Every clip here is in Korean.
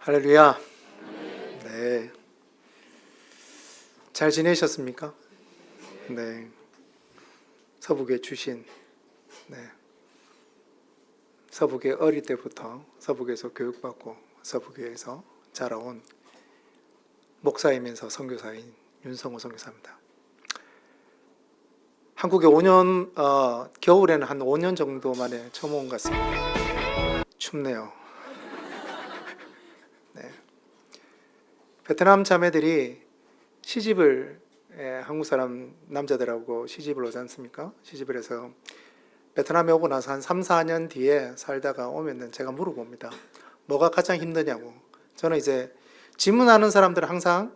할렐루야. 네. 잘 지내셨습니까? 네. 서북에 주신, 네. 서북에 어릴 때부터 서북에서 교육받고 서북에서 자라온 목사이면서 선교사인 윤성호 선교사입니다. 한국에 5년, 겨울에는 한 5년 정도 만에 처음 온 것 같습니다. 춥네요. 네. 베트남 자매들이 시집을 한국 사람 남자들하고 시집을 오지 않습니까? 시집을 해서 베트남에 오고 나서 한 3, 4년 뒤에 살다가 오면은 제가 물어봅니다. 뭐가 가장 힘드냐고. 저는 이제 질문하는 사람들은 항상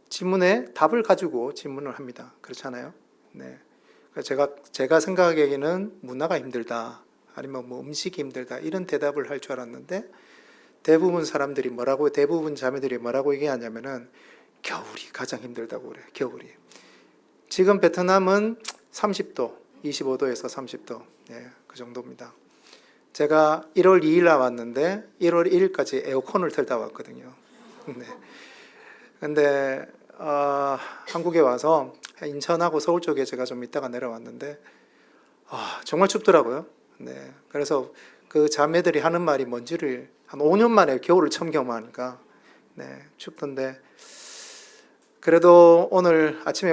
질문에 답을 가지고 질문을 합니다. 그렇잖아요? 네. 제가 생각하기에는 문화가 힘들다, 아니면 뭐 음식이 힘들다, 이런 대답을 할 줄 알았는데 대부분 자매들이 뭐라고 얘기하냐면은 겨울이 가장 힘들다고 그래요. 겨울이. 지금 베트남은 30도, 25도에서 30도, 그 정도입니다. 제가 1월 2일 나왔는데 1월 1일까지 에어컨을 틀다 왔거든요. 네. 근데 한국에 와서 인천하고 서울 쪽에 제가 좀 있다가 내려왔는데 정말 춥더라고요. 네. 그래서 그 자매들이 하는 말이 뭔지를 한 5년 만에 겨울을 처음 경험하니까 춥던데, 그래도 오늘 아침에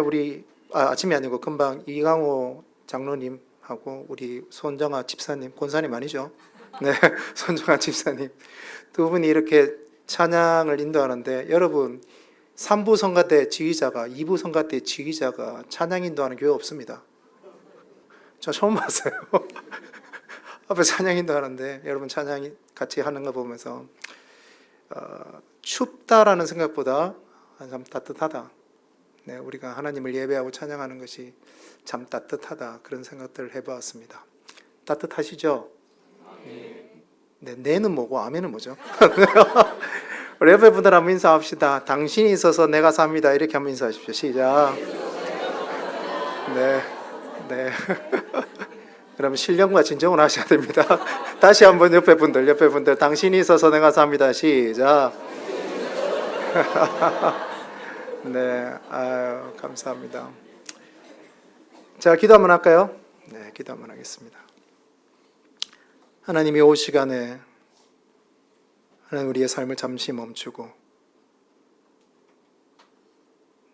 아침이 아니고 금방 이강호 장로님하고 우리 손정아 집사님, 권사님 아니죠? 네, 손정아 집사님 두 분이 이렇게 찬양을 인도하는데, 여러분 3부 성가 때 지휘자가, 2부 성가 때 지휘자가 찬양 인도하는 교회 없습니다. 저 처음 봤어요. 앞에 찬양 인도하는데 여러분 찬양 같이 하는 거 보면서 춥다라는 생각보다 참 따뜻하다. 네, 우리가 하나님을 예배하고 찬양하는 것이 참 따뜻하다, 그런 생각들을 해보았습니다. 따뜻하시죠? 네, 네는 뭐고 아멘은 뭐죠? 우리 옆에 분들 한번 인사합시다. 당신이 있어서 내가 삽니다. 이렇게 한번 인사하십시오. 시작. 네, 네. 그러면 신령과 진정을 하셔야 됩니다. 다시 한번 옆에 분들 당신이 있어서 내가 삽니다. 시작. 네, 아유, 감사합니다. 자, 기도 한번 할까요? 네, 기도 한번 하겠습니다. 하나님이 이 시간에 하나님 우리의 삶을 잠시 멈추고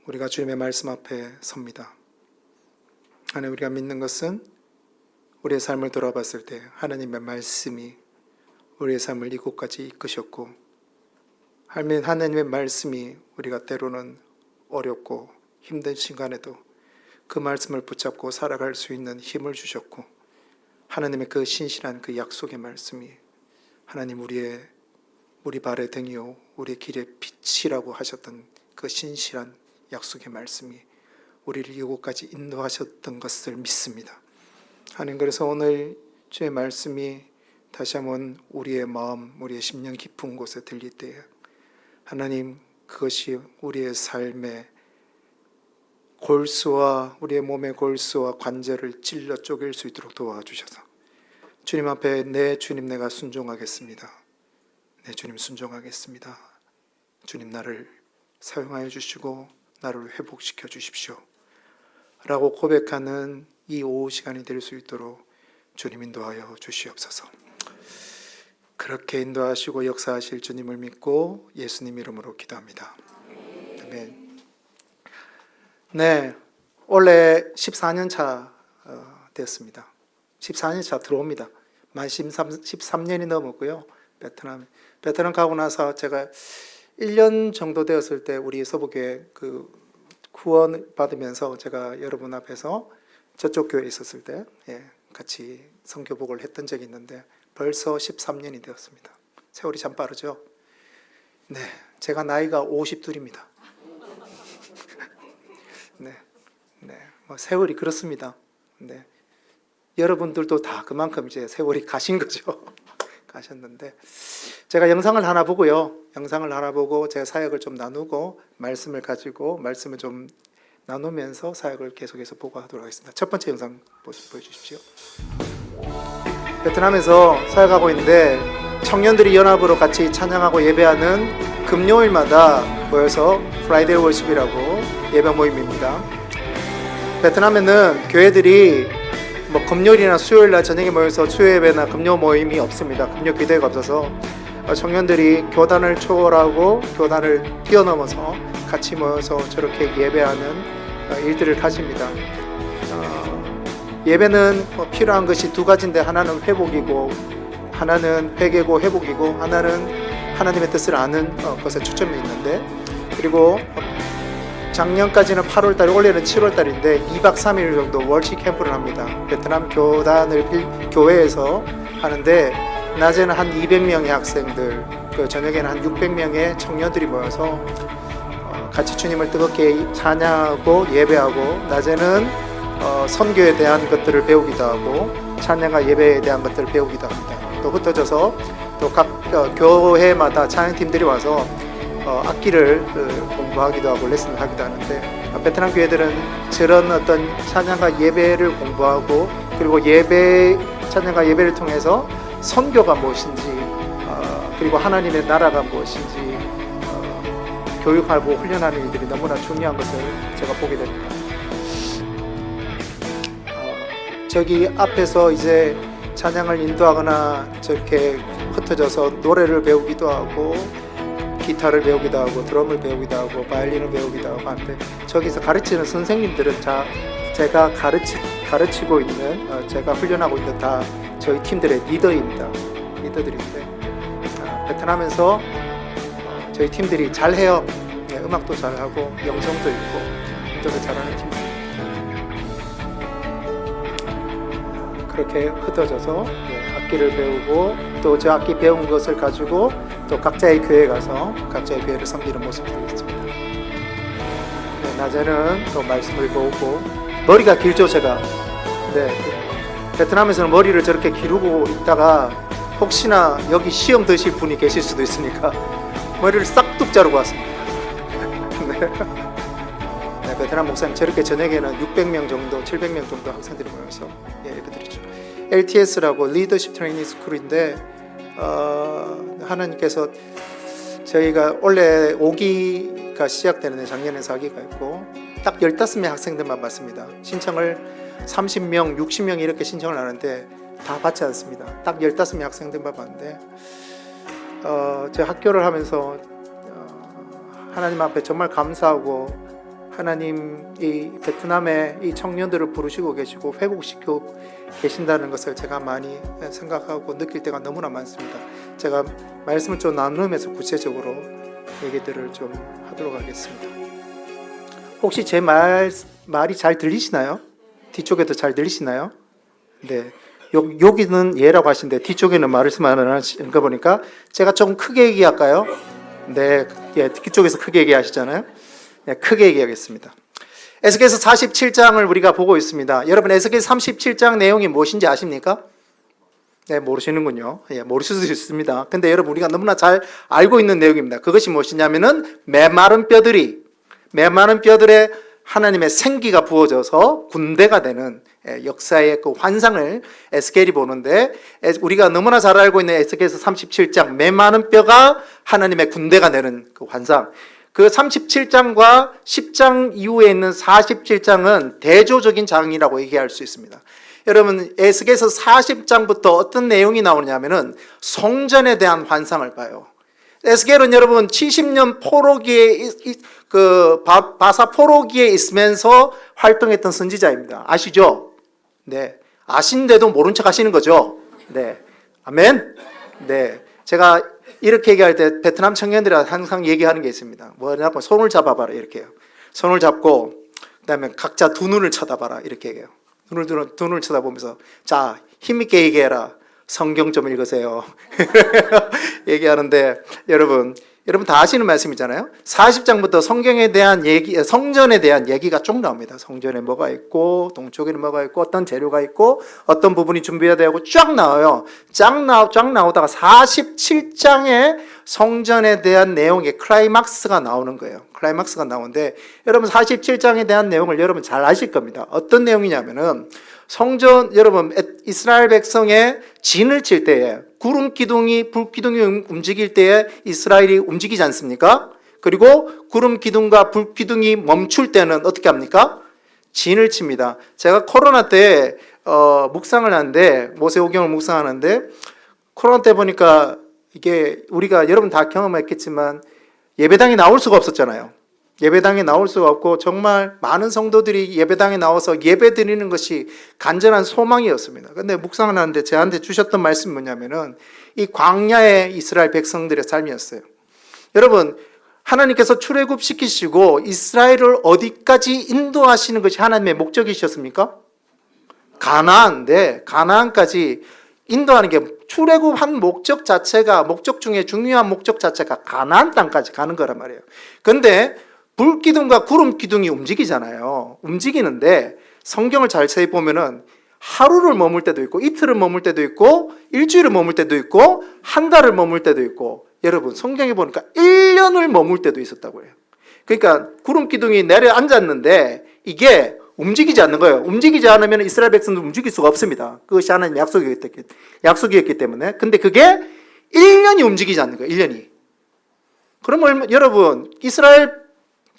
우리가 주님의 말씀 앞에 섭니다. 하나님, 우리가 믿는 것은 우리의 삶을 돌아봤을 때 하나님의 말씀이 우리의 삶을 이곳까지 이끄셨고, 하나님의 말씀이 우리가 때로는 어렵고 힘든 시간에도 그 말씀을 붙잡고 살아갈 수 있는 힘을 주셨고, 하나님의 그 신실한 그 약속의 말씀이 하나님 우리 발의 등이요 우리 길의 빛이라고 하셨던 그 신실한 약속의 말씀이 우리를 이곳까지 인도하셨던 것을 믿습니다. 하나님, 그래서 오늘 주의 말씀이 다시 한번 우리의 마음, 우리의 심령 깊은 곳에 들릴 때에 하나님, 그것이 우리의 삶의 골수와 우리의 몸의 골수와 관절을 찔러 쪼갤 수 있도록 도와주셔서 주님 앞에 주님 내가 순종하겠습니다. 주님 순종하겠습니다. 주님 나를 사용하여 주시고 나를 회복시켜 주십시오 라고 고백하는 이 오후 시간이 될 수 있도록 주님 인도하여 주시옵소서. 그렇게 인도하시고 역사하실 주님을 믿고 예수님 이름으로 기도합니다. 아멘. 네, 원래 14년 차 됐습니다. 14년 차 들어옵니다. 만 13년이 넘었고요. 베트남 가고 나서 제가 1년 정도 되었을 때 우리 서부교회 그 구원 받으면서 제가 여러분 앞에서 저쪽 교회에 있었을 때 같이 선교복을 했던 적이 있는데 벌써 13년이 되었습니다. 세월이 참 빠르죠? 네, 제가 나이가 52입니다. 네, 뭐 세월이 그렇습니다. 네, 여러분들도 다 그만큼 이제 세월이 가신 거죠. 가셨는데 제가 영상을 하나 보고 제가 사역을 좀 나누고 말씀을 좀 나누면서 사역을 계속해서 보고하도록 하겠습니다. 첫 번째 영상 보여주십시오. 베트남에서 사역하고 있는데 청년들이 연합으로 같이 찬양하고 예배하는 금요일마다 모여서 프라이데이 월십이라고 예배 모임입니다. 베트남에는 교회들이 금요일이나 수요일날 저녁에 모여서 수요 예배나 금요 모임이 없습니다. 금요 기도회가 없어서 청년들이 교단을 초월하고 교단을 뛰어넘어서 같이 모여서 저렇게 예배하는 일들을 가집니다. 예배는 필요한 것이 두 가지인데, 하나는 회복이고 하나는 회개고 회복이고, 하나는 하나님의 뜻을 아는 것에 초점이 있는데, 그리고 작년까지는 8월달, 올해는 7월달인데 2박 3일 정도 월시 캠프를 합니다. 베트남 교회에서 하는데, 낮에는 한 200명의 학생들, 저녁에는 한 600명의 청년들이 모여서 같이 주님을 뜨겁게 찬양하고 예배하고, 낮에는 선교에 대한 것들을 배우기도 하고 찬양과 예배에 대한 것들을 배우기도 합니다. 또 흩어져서 또 각 교회마다 찬양팀들이 와서 악기를 공부하기도 하고 레슨을 하기도 하는데, 베트남 교회들은 저런 어떤 찬양과 예배를 공부하고, 그리고 찬양과 예배를 통해서 선교가 무엇인지, 그리고 하나님의 나라가 무엇인지 교육하고 훈련하는 일들이 너무나 중요한 것을 제가 보게 됩니다. 저기 앞에서 이제 찬양을 인도하거나 저렇게 흩어져서 노래를 배우기도 하고, 기타를 배우기도 하고, 드럼을 배우기도 하고, 바이올린을 배우기도 하고 하는데, 저기서 가르치는 선생님들은 제가 가르치고 있는, 제가 훈련하고 있는 다 저희 팀들의 리더들인데, 베트남에서 저희 팀들이 잘해요. 음악도 잘하고 영성도 있고 인도도 잘하는 팀들. 그렇게 흩어져서 악기를 배우고, 또 저 악기 배운 것을 가지고 또 각자의 교회에 가서 각자의 교회를 섬기는 모습들이 있습니다. 낮에는 또 말씀을 보고, 머리가 길죠 제가. 베트남에서는 머리를 저렇게 기르고 있다가 혹시나 여기 시험 드실 분이 계실 수도 있으니까 머리를 싹둑 자르고 왔습니다. 베트남 목사님, 저렇게 저녁에는 600명 정도, 700명 정도 학생들이 모여서 예배드리죠. LTS라고 리더십 트레이닝 스쿨인데, 하나님께서 저희가 원래 5기가 시작되는데 작년에 4기가 있고 딱 15명 학생들만 받습니다. 신청을 30명, 60명 이렇게 신청을 하는데 다 받지 않습니다. 딱 15명 학생들만 받는데, 제 학교를 하면서 하나님 앞에 정말 감사하고, 하나님 이 베트남의 이 청년들을 부르시고 계시고 회복시키고 계신다는 것을 제가 많이 생각하고 느낄 때가 너무나 많습니다. 제가 말씀을 좀 나누면서 구체적으로 얘기들을 좀 하도록 하겠습니다. 혹시 제 말이 잘 들리시나요? 뒤쪽에도 잘 들리시나요? 네. 여기는 예라고 하시는데 뒤쪽에는 말씀 안 하시는 거 보니까 제가 조금 크게 얘기할까요? 네, 뒤쪽에서 크게 얘기하시잖아요. 네, 크게 얘기하겠습니다. 에스겔서 47장을 우리가 보고 있습니다. 여러분, 에스겔 37장 내용이 무엇인지 아십니까? 네, 모르시는군요. 모르실 수 있습니다. 근데 여러분, 우리가 너무나 잘 알고 있는 내용입니다. 그것이 무엇이냐면은 메마른 뼈들에 하나님의 생기가 부어져서 군대가 되는 역사의 그 환상을 에스겔이 보는데, 우리가 너무나 잘 알고 있는 에스겔서 37장 메마른 뼈가 하나님의 군대가 되는 그 환상, 그 37장과 10장 이후에 있는 47장은 대조적인 장이라고 얘기할 수 있습니다. 여러분, 에스겔서 40장부터 어떤 내용이 나오냐면은 성전에 대한 환상을 봐요. 에스겔은 여러분 70년 포로기에 바사 포로기에 있으면서 활동했던 선지자입니다. 아시죠? 네. 아신데도 모른 척 하시는 거죠? 네. 아멘. 네. 제가 이렇게 얘기할 때 베트남 청년들이 항상 얘기하는 게 있습니다. 뭐냐면 손을 잡아봐라 이렇게 해요. 손을 잡고 그다음에 각자 두 눈을 쳐다봐라 이렇게 얘기해요. 두 눈을 쳐다보면서 자, 힘있게 얘기해라. 성경 좀 읽으세요. 얘기하는데, 여러분 다 아시는 말씀이잖아요. 40장부터 성경에 대한 얘기, 성전에 대한 얘기가 쭉 나옵니다. 성전에 뭐가 있고, 동쪽에는 뭐가 있고, 어떤 재료가 있고, 어떤 부분이 준비해야 되고 쫙 나와요. 쫙 나오다가 47장에 성전에 대한 내용의 클라이막스가 나오는 거예요. 클라이막스가 나오는데, 여러분 47장에 대한 내용을 여러분 잘 아실 겁니다. 어떤 내용이냐면은, 성전, 여러분 이스라엘 백성의 진을 칠 때에 구름 기둥이 불 기둥이 움직일 때에 이스라엘이 움직이지 않습니까? 그리고 구름 기둥과 불 기둥이 멈출 때는 어떻게 합니까? 진을 칩니다. 제가 코로나 때 묵상을 하는데 모세오경을 묵상하는데 코로나 때 보니까 이게 우리가 여러분 다 경험했겠지만 예배당에 나올 수가 없었잖아요. 예배당에 나올 수가 없고 정말 많은 성도들이 예배당에 나와서 예배 드리는 것이 간절한 소망이었습니다. 근데 묵상을 하는데 저한테 주셨던 말씀이 뭐냐면은 이 광야의 이스라엘 백성들의 삶이었어요. 여러분, 하나님께서 출애굽시키시고 이스라엘을 어디까지 인도하시는 것이 하나님의 목적이셨습니까? 가나안인데 가나안까지 인도하는 게 출애굽한 목적 자체가 목적 중에 중요한 목적 자체가 가나안 땅까지 가는 거란 말이에요. 근데 불기둥과 구름 기둥이 움직이잖아요. 움직이는데 성경을 자세히 보면은 하루를 머물 때도 있고 이틀을 머물 때도 있고 일주일을 머물 때도 있고 한 달을 머물 때도 있고 여러분 성경에 보니까 1년을 머물 때도 있었다고 해요. 그러니까 구름 기둥이 내려앉았는데 이게 움직이지 않는 거예요. 움직이지 않으면 이스라엘 백성도 움직일 수가 없습니다. 그것이 하나님의 약속이었기 때문에. 근데 그게 1년이 움직이지 않는 거예요. 1년이. 그러면 여러분 이스라엘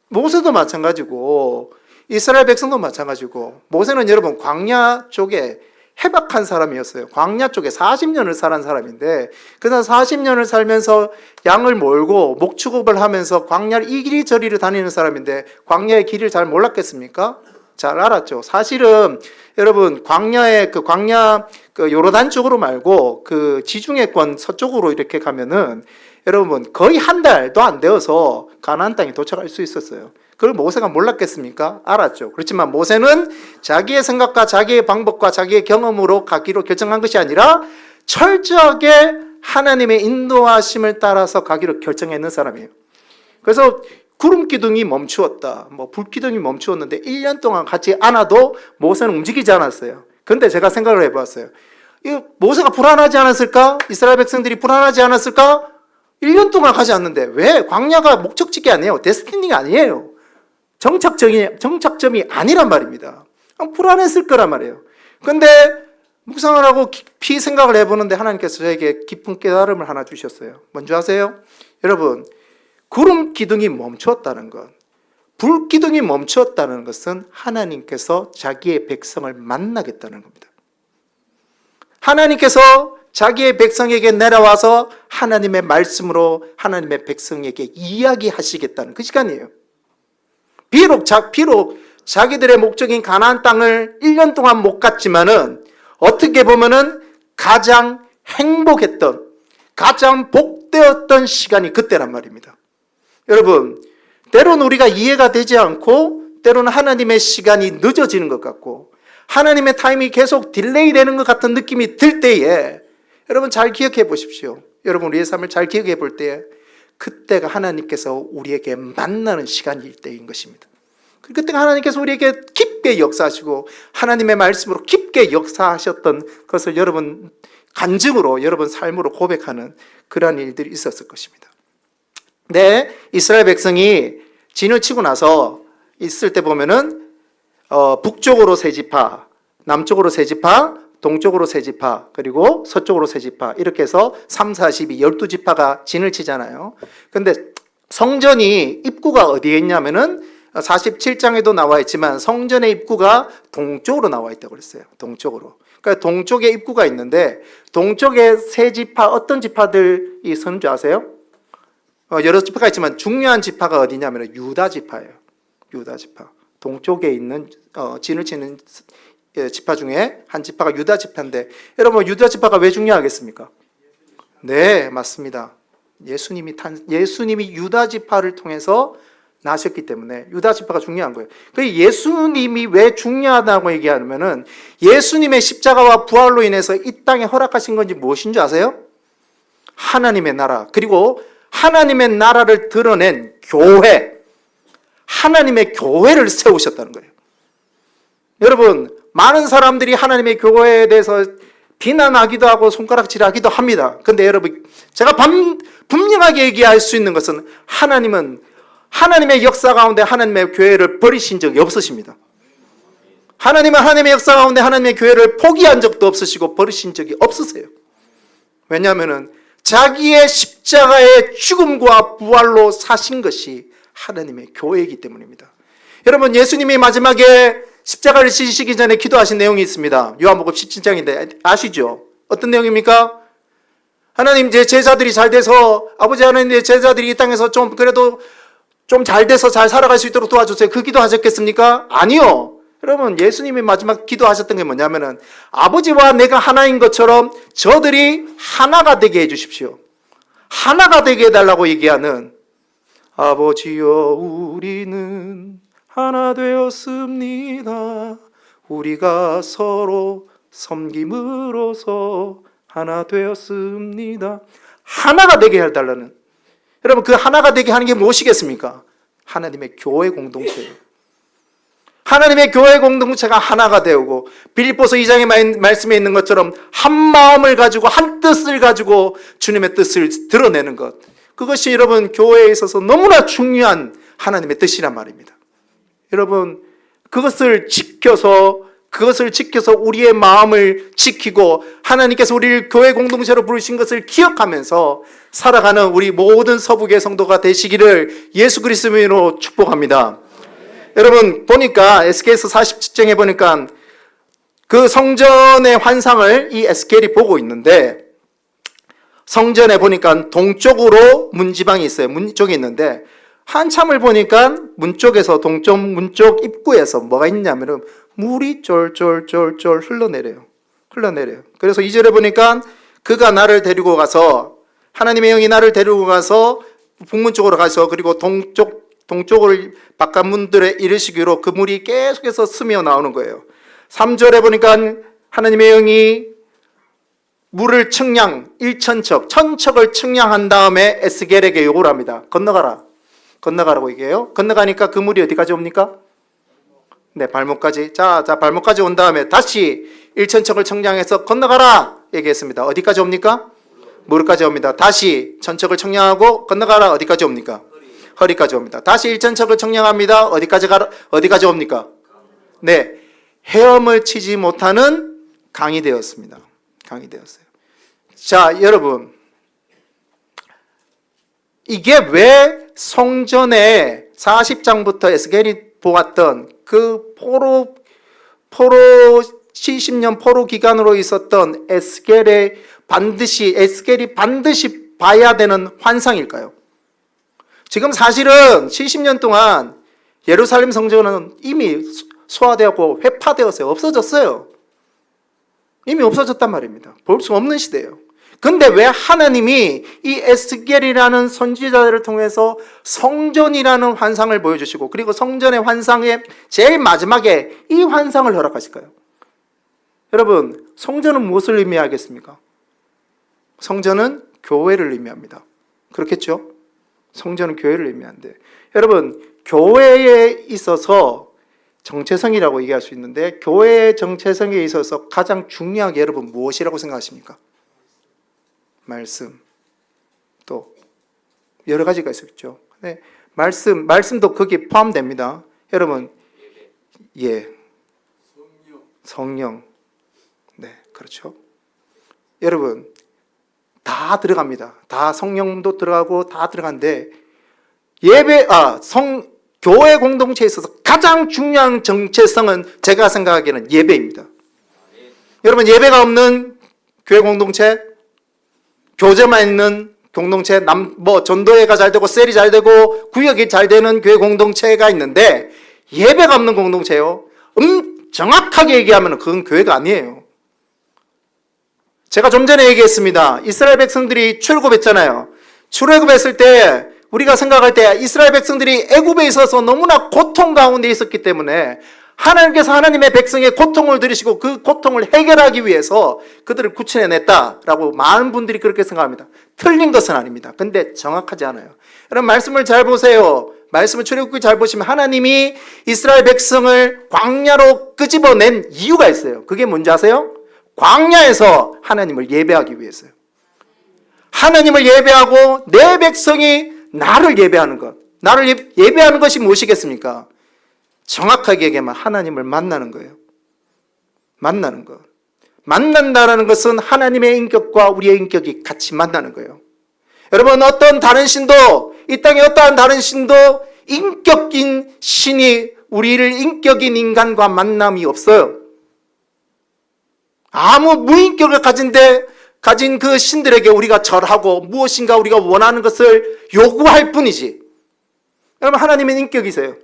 모세도 마찬가지고 이스라엘 백성도 마찬가지고 모세는 여러분 광야 쪽에 해박한 사람이었어요. 광야 쪽에 40년을 살은 사람인데 그래서 40년을 살면서 양을 몰고 목축업을 하면서 광야를 이리저리를 다니는 사람인데 광야의 길을 잘 몰랐겠습니까? 잘 알았죠. 사실은 여러분 광야 그 요르단 쪽으로 말고 그 지중해권 서쪽으로 이렇게 가면은 여러분 거의 한 달도 안 되어서 가나안 땅에 도착할 수 있었어요. 그걸 모세가 몰랐겠습니까? 알았죠. 그렇지만 모세는 자기의 생각과 자기의 방법과 자기의 경험으로 가기로 결정한 것이 아니라 철저하게 하나님의 인도하심을 따라서 가기로 결정했는 사람이에요. 그래서 구름 기둥이 멈추었다. 불 기둥이 멈추었는데 1년 동안 같이 안아도 모세는 움직이지 않았어요. 그런데 제가 생각을 해봤어요. 모세가 불안하지 않았을까? 이스라엘 백성들이 불안하지 않았을까? 1년 동안 가지 않는데 왜? 광야가 목적지가 아니에요. 데스티니가 아니에요. 정착점이 아니란 말입니다. 불안했을 거란 말이에요. 그런데 묵상을 하고 깊이 생각을 해보는데 하나님께서 저에게 깊은 깨달음을 하나 주셨어요. 뭔지 아세요? 여러분, 구름 기둥이 멈추었다는 것, 불 기둥이 멈추었다는 것은 하나님께서 자기의 백성을 만나겠다는 겁니다. 하나님께서 자기의 백성에게 내려와서 하나님의 말씀으로 하나님의 백성에게 이야기하시겠다는 그 시간이에요. 비록 자기들의 목적인 가나안 땅을 1년 동안 못 갔지만은 어떻게 보면은 가장 행복했던, 가장 복되었던 시간이 그때란 말입니다. 여러분, 때로는 우리가 이해가 되지 않고 때로는 하나님의 시간이 늦어지는 것 같고 하나님의 타임이 계속 딜레이 되는 것 같은 느낌이 들 때에 여러분 잘 기억해 보십시오. 여러분 우리의 삶을 잘 기억해 볼 때에 그때가 하나님께서 우리에게 만나는 시간일 때인 것입니다. 그때가 하나님께서 우리에게 깊게 역사하시고 하나님의 말씀으로 깊게 역사하셨던 것을 여러분 간증으로 여러분 삶으로 고백하는 그러한 일들이 있었을 것입니다. 네, 이스라엘 백성이 진을 치고 나서 있을 때 보면은 북쪽으로 세 지파, 남쪽으로 세 지파, 동쪽으로 세 지파, 그리고 서쪽으로 세 지파 이렇게 해서 3, 4, 12, 12지파가 진을 치잖아요. 근데 성전이 입구가 어디에 있냐면은 47장에도 나와 있지만 성전의 입구가 동쪽으로 나와 있다고 그랬어요. 동쪽으로. 그러니까 동쪽에 입구가 있는데 동쪽에 세 지파 어떤 지파들이 서는 줄 아세요? 여러 지파가 있지만 중요한 지파가 어디냐면 유다 지파예요. 유다 지파. 동쪽에 있는 진을 치는 지파 중에 한 지파가 유다 지파인데 여러분 유다 지파가 왜 중요하겠습니까? 네, 맞습니다. 예수님이 유다 지파를 통해서 나셨기 때문에 유다 지파가 중요한 거예요. 그 예수님이 왜 중요하다고 얘기하면은 예수님의 십자가와 부활로 인해서 이 땅에 허락하신 건지 무엇인 줄 아세요? 하나님의 나라, 그리고 하나님의 나라를 드러낸 교회, 하나님의 교회를 세우셨다는 거예요. 여러분, 많은 사람들이 하나님의 교회에 대해서 비난하기도 하고 손가락질하기도 합니다. 근데 여러분, 제가 분명하게 얘기할 수 있는 것은 하나님은 하나님의 역사 가운데 하나님의 교회를 버리신 적이 없으십니다. 하나님은 하나님의 역사 가운데 하나님의 교회를 포기한 적도 없으시고 버리신 적이 없으세요. 왜냐하면 자기의 십자가의 죽음과 부활로 사신 것이 하나님의 교회이기 때문입니다. 여러분, 예수님이 마지막에 십자가를 지시기 전에 기도하신 내용이 있습니다. 요한복음 17장인데 아시죠? 어떤 내용입니까? 하나님, 제 제자들이 잘 돼서, 아버지 하나님의 제자들이 이 땅에서 좀 그래도 좀 잘 돼서 잘 살아갈 수 있도록 도와주세요. 그 기도 하셨겠습니까? 아니요. 여러분, 예수님이 마지막 기도하셨던 게 뭐냐면은, 아버지와 내가 하나인 것처럼 저들이 하나가 되게 해주십시오. 하나가 되게 해달라고 얘기하는, 아버지여 우리는 하나 되었습니다. 우리가 서로 섬김으로써 하나 되었습니다. 하나가 되게 해달라는, 여러분, 그 하나가 되게 하는 게 무엇이겠습니까? 하나님의 교회 공동체예요. 하나님의 교회 공동체가 하나가 되고, 빌립보서 2장의 말씀에 있는 것처럼 한 마음을 가지고 한 뜻을 가지고 주님의 뜻을 드러내는 것, 그것이 여러분 교회에 있어서 너무나 중요한 하나님의 뜻이란 말입니다. 여러분, 그것을 지켜서 우리의 마음을 지키고 하나님께서 우리를 교회 공동체로 부르신 것을 기억하면서 살아가는 우리 모든 서부교회 성도가 되시기를 예수 그리스도의 이름으로 축복합니다. 여러분, 보니까 에스겔서 47장에 보니까 그 성전의 환상을 이 에스겔이 보고 있는데, 성전에 보니까 동쪽으로 문지방이 있어요. 문 쪽이 있는데, 한참을 보니까 문 쪽에서, 동쪽 문 쪽 입구에서 뭐가 있냐면은 물이 쫄쫄쫄쫄 흘러내려요. 그래서 2절에 보니까 그가 나를 데리고 가서, 하나님의 영이 나를 데리고 가서 북문 쪽으로 가서, 그리고 동쪽을 바깥문들에 이르시기로 그 물이 계속해서 스며 나오는 거예요. 3절에 보니까 하나님의 영이 물을 측량, 1000척을 측량한 다음에 에스겔에게 요구를 합니다. 건너가라고 얘기해요. 건너가니까 그 물이 어디까지 옵니까? 네, 발목까지. 자, 발목까지 온 다음에 다시 1000척을 측량해서 건너가라 얘기했습니다. 어디까지 옵니까? 무릎까지 옵니다. 다시 1000척을 측량하고 건너가라. 어디까지 옵니까? 허리까지 옵니다. 다시 1000척을 측량합니다. 어디까지 옵니까? 네, 헤엄을 치지 못하는 강이 되었습니다. 자, 여러분, 이게 왜 성전에 40장부터 에스겔이 보았던 그 포로 70년 포로 기간으로 있었던 에스겔이 반드시 봐야 되는 환상일까요? 지금 사실은 70년 동안 예루살렘 성전은 이미 소화되었고 회파되었어요. 없어졌어요. 이미 없어졌단 말입니다. 볼 수 없는 시대예요. 근데 왜 하나님이 이 에스겔이라는 선지자들을 통해서 성전이라는 환상을 보여주시고, 그리고 성전의 환상의 제일 마지막에 이 환상을 허락하실까요? 여러분, 성전은 무엇을 의미하겠습니까? 성전은 교회를 의미합니다. 그렇겠죠? 성전은 교회를 의미하는데, 여러분, 교회에 있어서 정체성이라고 얘기할 수 있는데, 교회의 정체성에 있어서 가장 중요한 게 여러분 무엇이라고 생각하십니까? 말씀. 또 여러 가지가 있었죠. 네, 말씀도 거기에 포함됩니다. 여러분, 예, 성령. 네, 그렇죠. 여러분, 다 들어갑니다. 다 성령도 들어가고 다 들어간데, 교회 공동체에 있어서 가장 중요한 정체성은 제가 생각하기에는 예배입니다. 여러분, 예배가 없는 교회 공동체, 교제만 있는 공동체, 전도회가 잘 되고 셀이 잘 되고 구역이 잘 되는 교회 공동체가 있는데, 예배가 없는 공동체요. 정확하게 얘기하면 그건 교회가 아니에요. 제가 좀 전에 얘기했습니다. 이스라엘 백성들이 출애굽했잖아요. 출애굽했을 때 우리가 생각할 때 이스라엘 백성들이 애굽에 있어서 너무나 고통 가운데 있었기 때문에 하나님께서 하나님의 백성의 고통을 들으시고 그 고통을 해결하기 위해서 그들을 구출해냈다라고 많은 분들이 그렇게 생각합니다. 틀린 것은 아닙니다. 근데 정확하지 않아요. 여러분, 말씀을 잘 보세요. 말씀을 출애굽기 잘 보시면 하나님이 이스라엘 백성을 광야로 끄집어낸 이유가 있어요. 그게 뭔지 아세요? 광야에서 하나님을 예배하기 위해서요. 하나님을 예배하고 내 백성이 나를 예배하는 것. 나를 예배하는 것이 무엇이겠습니까? 정확하게 얘기하면 하나님을 만나는 거예요. 만나는 것. 만난다라는 것은 하나님의 인격과 우리의 인격이 같이 만나는 거예요. 여러분, 어떤 다른 신도, 이 땅에 어떠한 다른 신도 인격인 신이 우리를 인격인 인간과 만남이 없어요. 아무 무인격을 가진 그 신들에게 우리가 절하고 무엇인가 우리가 원하는 것을 요구할 뿐이지. 여러분, 하나님은 인격이세요.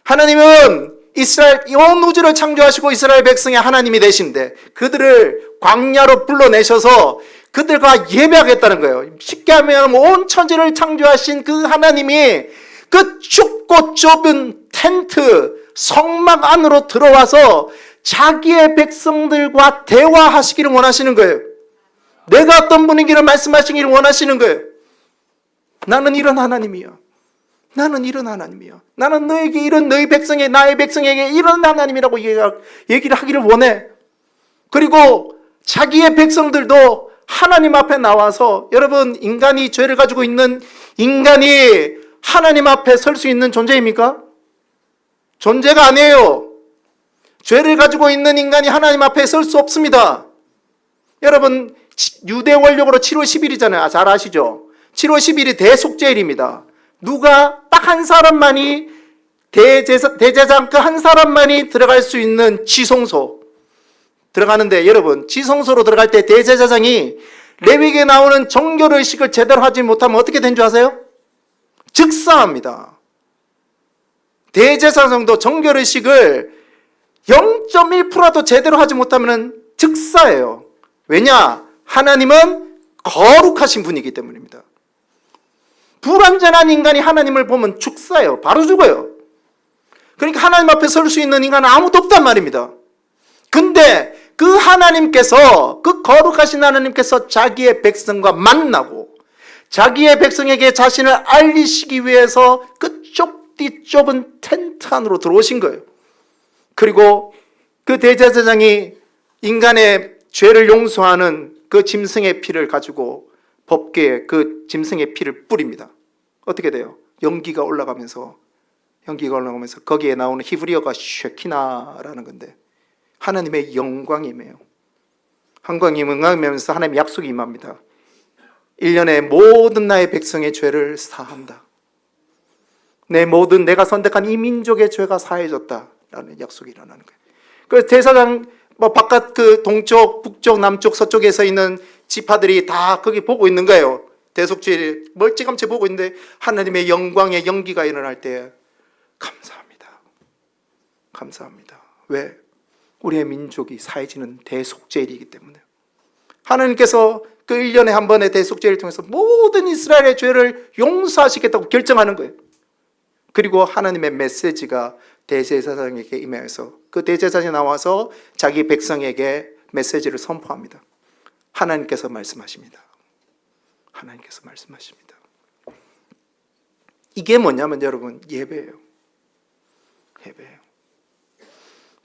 하나님은 이스라엘, 온 우주를 창조하시고 이스라엘 백성의 하나님이 되신데 그들을 광야로 불러내셔서 그들과 예배하겠다는 거예요. 쉽게 하면 온 천지를 창조하신 그 하나님이 그 춥고 좁은 텐트, 성막 안으로 들어와서 자기의 백성들과 대화하시기를 원하시는 거예요. 내가 어떤 분위기를 말씀하시기를 원하시는 거예요. 나는 이런 하나님이야. 나는 이런 하나님이야. 나는 너에게 이런 나의 백성에게 이런 하나님이라고 얘기를 하기를 원해. 그리고 자기의 백성들도 하나님 앞에 나와서, 여러분, 인간이 죄를 가지고 있는 인간이 하나님 앞에 설 수 있는 존재입니까? 존재가 아니에요. 죄를 가지고 있는 인간이 하나님 앞에 설 수 없습니다. 여러분, 유대 원력으로 7월 10일이잖아요. 잘 아시죠? 7월 10일이 대속죄일입니다. 누가 딱 한 사람만이 대제사장 그 한 사람만이 들어갈 수 있는 지성소 들어가는데, 여러분, 지성소로 들어갈 때 대제사장이 레위기에 나오는 정결의식을 제대로 하지 못하면 어떻게 된 줄 아세요? 즉사합니다. 대제사장도 정결의식을 0.1%도 제대로 하지 못하면 즉사예요. 왜냐? 하나님은 거룩하신 분이기 때문입니다. 불완전한 인간이 하나님을 보면 죽사예요. 바로 죽어요. 그러니까 하나님 앞에 설 수 있는 인간은 아무도 없단 말입니다. 근데 그 하나님께서, 그 거룩하신 하나님께서 자기의 백성과 만나고 자기의 백성에게 자신을 알리시기 위해서 그 좁은 텐트 안으로 들어오신 거예요. 그리고 그 대제사장이 인간의 죄를 용서하는 그 짐승의 피를 가지고 법궤에 그 짐승의 피를 뿌립니다. 어떻게 돼요? 연기가 올라가면서 거기에 나오는 히브리어가 쉐키나라는 건데 하나님의 영광이에요. 영광이 임하면서 하나님의 약속이 임합니다. 1년에 모든 나의 백성의 죄를 사한다. 내가 선택한 이 민족의 죄가 사해졌다라는 약속이 일어나는 거예요. 그래서 대사장 바깥 그 동쪽, 북쪽, 남쪽, 서쪽에서 있는 지파들이 다 거기 보고 있는 거예요. 대속죄를 멀찌감치 보고 있는데 하나님의 영광의 연기가 일어날 때 감사합니다. 왜? 우리의 민족이 사해지는 대속죄이기 때문에. 하나님께서 그 1년에 한 번의 대속죄를 통해서 모든 이스라엘의 죄를 용서하시겠다고 결정하는 거예요. 그리고 하나님의 메시지가 대제사장에게 임하여서 그 대제사장이 나와서 자기 백성에게 메시지를 선포합니다. 하나님께서 말씀하십니다. 이게 뭐냐면 여러분, 예배예요.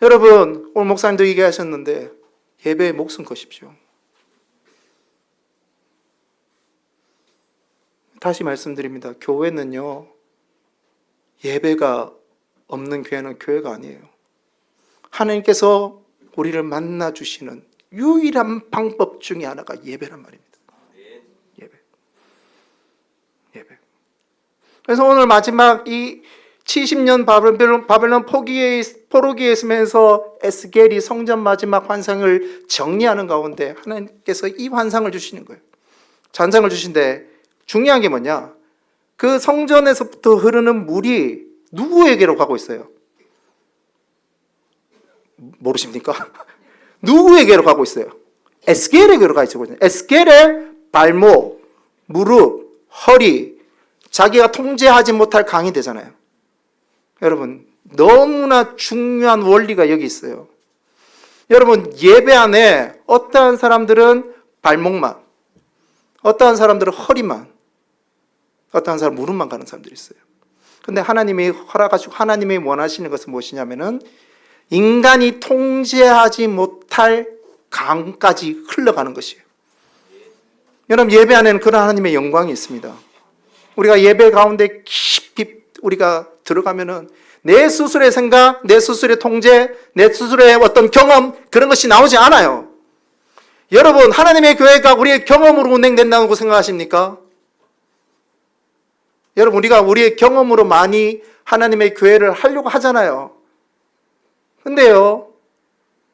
여러분, 오늘 목사님도 얘기하셨는데 예배에 목숨 거십시오. 다시 말씀드립니다. 교회는요, 예배가 없는 교회는 교회가 아니에요. 하나님께서 우리를 만나주시는 유일한 방법 중에 하나가 예배란 말입니다. 예배. 그래서 오늘 마지막 이 70년 바벨론 포로기에 있으면서 에스겔이 성전 마지막 환상을 정리하는 가운데 하나님께서 이 환상을 주시는 거예요. 잔상을 주신데 중요한 게 뭐냐? 그 성전에서부터 흐르는 물이 누구에게로 가고 있어요? 모르십니까? 누구에게로 가고 있어요? 에스겔에게로 가 있거든요. 에스겔의 발목, 무릎, 허리, 자기가 통제하지 못할 강이 되잖아요. 여러분, 너무나 중요한 원리가 여기 있어요. 여러분, 예배 안에 어떠한 사람들은 발목만, 어떠한 사람들은 허리만, 어떠한 사람은 무릎만 가는 사람들이 있어요. 근데 하나님이 허락하시고 하나님이 원하시는 것은 무엇이냐면은 인간이 통제하지 못할 강까지 흘러가는 것이에요. 여러분, 예배 안에는 그런 하나님의 영광이 있습니다. 우리가 예배 가운데 깊이 우리가 들어가면은 내 스스로의 생각, 내 스스로의 통제, 내 스스로의 어떤 경험, 그런 것이 나오지 않아요. 여러분, 하나님의 교회가 우리의 경험으로 운행된다고 생각하십니까? 여러분, 우리가 우리의 경험으로 많이 하나님의 교회를 하려고 하잖아요. 근데요,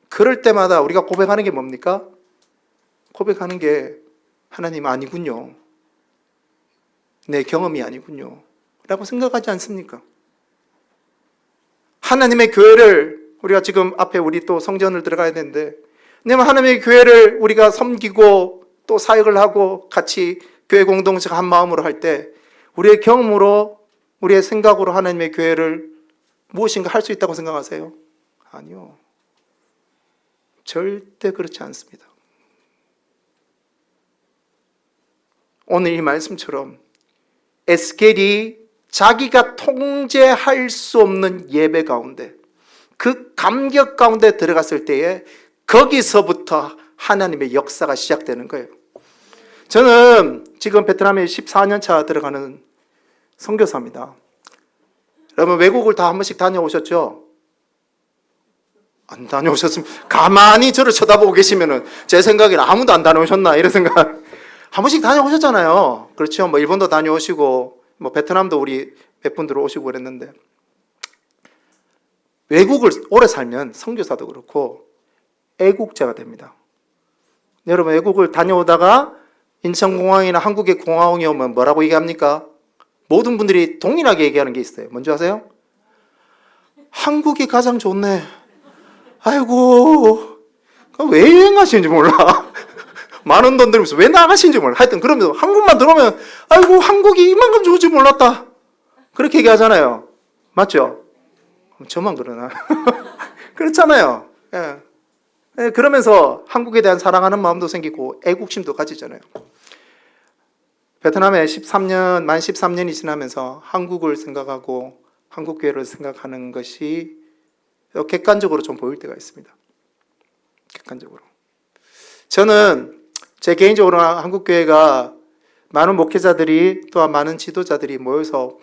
그럴 때마다 우리가 고백하는 게 뭡니까? 고백하는 게 하나님 아니군요. 내 경험이 아니군요. 라고 생각하지 않습니까? 하나님의 교회를 우리가 지금 앞에 우리 또 성전을 들어가야 되는데, 왜냐면 하나님의 교회를 우리가 섬기고 또 사역을 하고 같이 교회 공동체가 한 마음으로 할 때 우리의 경험으로 우리의 생각으로 하나님의 교회를 무엇인가 할 수 있다고 생각하세요? 아니요. 절대 그렇지 않습니다. 오늘 이 말씀처럼 에스겔이 자기가 통제할 수 없는 예배 가운데, 그 감격 가운데 들어갔을 때에 거기서부터 하나님의 역사가 시작되는 거예요. 저는 지금 베트남에 14년 차 들어가는 선교사입니다. 여러분, 외국을 다 한 번씩 다녀오셨죠? 안 다녀오셨으면 가만히 저를 쳐다보고 계시면은 제 생각에는 아무도 안 다녀오셨나 이런 생각. 한 번씩 다녀오셨잖아요. 그렇죠? 뭐 일본도 다녀오시고 뭐 베트남도 우리 몇 분들 오시고 그랬는데, 외국을 오래 살면 선교사도 그렇고 애국자가 됩니다. 여러분, 외국을 다녀오다가 인천공항이나 한국의 공항이 오면 뭐라고 얘기합니까? 모든 분들이 동일하게 얘기하는 게 있어요. 뭔지 아세요? 한국이 가장 좋네. 아이고, 왜 여행하시는지 몰라. 많은 돈 들면서 왜 나가시는지 몰라. 하여튼 그러면서 한국만 들어오면 아이고, 한국이 이만큼 좋을 줄 몰랐다. 그렇게 얘기하잖아요. 맞죠? 저만 그러나? 그렇잖아요. 예. 예, 그러면서 한국에 대한 사랑하는 마음도 생기고 애국심도 가지잖아요. 베트남에 만 13년이 지나면서 한국을 생각하고 한국 교회를 생각하는 것이 객관적으로 좀 보일 때가 있습니다. 객관적으로. 저는 제 개인적으로 한국 교회가 많은 목회자들이 또한 많은 지도자들이 모여서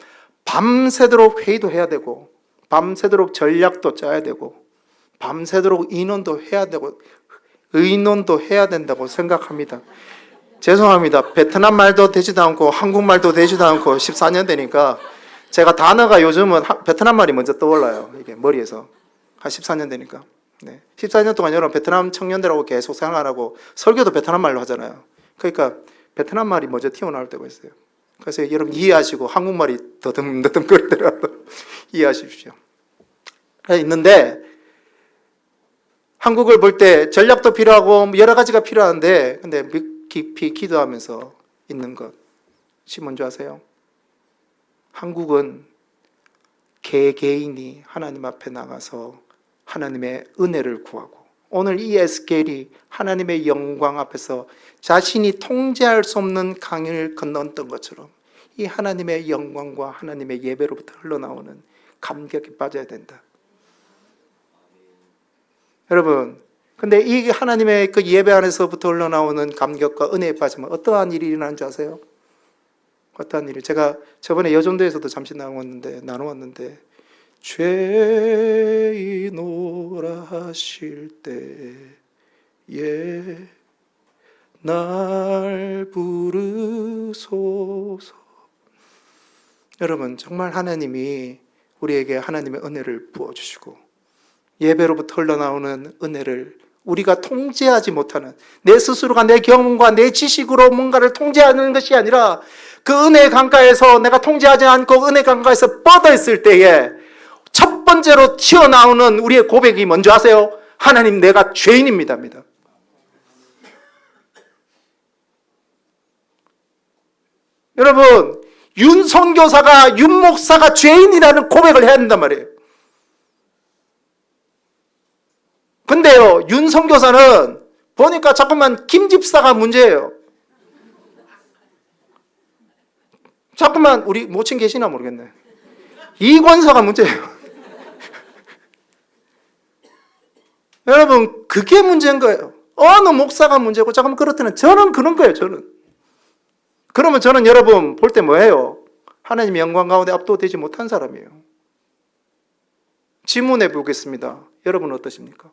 밤새도록 회의도 해야 되고 밤새도록 전략도 짜야 되고 밤새도록 인원도 해야 되고 의논도 해야 된다고 생각합니다. 죄송합니다. 베트남 말도 되지도 않고 한국말도 되지도 않고 14년 되니까 제가 단어가 요즘은 베트남 말이 먼저 떠올라요. 이게 머리에서. 한 14년 되니까. 네. 14년 동안 여러분 베트남 청년들하고 계속 생활하고 설교도 베트남 말로 하잖아요. 그러니까 베트남 말이 먼저 튀어나올 때가 있어요. 그래서 여러분 이해하시고 한국말이 더듬거리더라도 이해하십시오. 있는데 한국을 볼 때 전략도 필요하고 여러 가지가 필요한데, 근데 깊이 기도하면서 있는 것이 뭔지 아세요? 한국은 개개인이 하나님 앞에 나가서 하나님의 은혜를 구하고, 오늘 이 에스겔이 하나님의 영광 앞에서 자신이 통제할 수 없는 강을 건넜던 것처럼 이 하나님의 영광과 하나님의 예배로부터 흘러나오는 감격에 빠져야 된다. 여러분, 근데 이 하나님의 그 예배 안에서부터 흘러나오는 감격과 은혜에 빠지면 어떠한 일이 일어나는 줄 아세요? 어떠한 일이? 제가 저번에 여전도에서도 잠시 나누었는데 죄인오라 하실 때에 날 부르소서. 여러분, 정말 하나님이 우리에게 하나님의 은혜를 부어주시고 예배로부터 흘러나오는 은혜를 우리가 통제하지 못하는, 내 스스로가 내 경험과 내 지식으로 뭔가를 통제하는 것이 아니라 그 은혜의 강가에서 내가 통제하지 않고 은혜 강가에서 뻗어 있을 때에 첫 번째로 튀어나오는 우리의 고백이 뭔지 아세요? 하나님, 내가 죄인입니다입니다. 여러분, 윤 선교사가, 윤 목사가 죄인이라는 고백을 해야 된단 말이에요. 근데요, 윤 선교사는 보니까 자꾸만 김 집사가 문제예요. 자꾸만 우리 모친 계시나 모르겠네. 이 권사가 문제예요. 여러분, 그게 문제인 거예요. 어느 목사가 문제고, 잠깐만 그렇다면 저는 그런 거예요, 저는. 그러면 저는 여러분 볼 때 뭐예요? 하나님의 영광 가운데 압도되지 못한 사람이에요. 질문해 보겠습니다. 여러분 어떠십니까?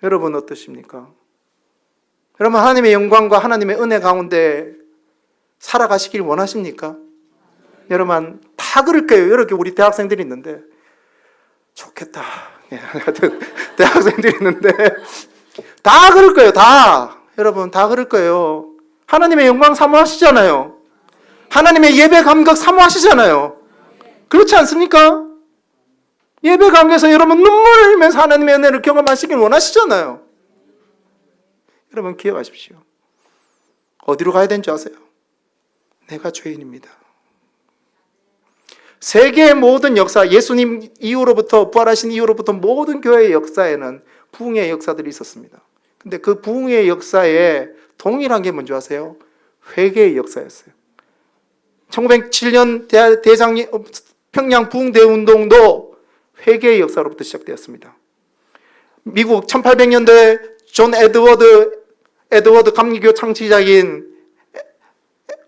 여러분 어떠십니까? 여러분 하나님의 영광과 하나님의 은혜 가운데 살아가시길 원하십니까? 여러분 다 그럴 거예요. 이렇게 우리 대학생들이 있는데 좋겠다. 대학생들이 있는데 다 그럴 거예요. 다. 여러분 다 그럴 거예요. 하나님의 영광 사모하시잖아요. 하나님의 예배 감격 사모하시잖아요. 그렇지 않습니까? 예배 감격에서 여러분 눈물을 흘리면서 하나님의 은혜를 경험하시길 원하시잖아요. 여러분 기억하십시오. 어디로 가야 되는지 아세요? 내가 죄인입니다. 세계의 모든 역사, 예수님 이후로부터 부활하신 이후로부터 모든 교회의 역사에는 부흥의 역사들이 있었습니다. 근데 그 부흥의 역사에 동일한 게 뭔지 아세요? 회개의 역사였어요. 1907년 평양 부흥대운동도 회개의 역사로부터 시작되었습니다. 미국 1800년도에 존 에드워드 감리교 창시자인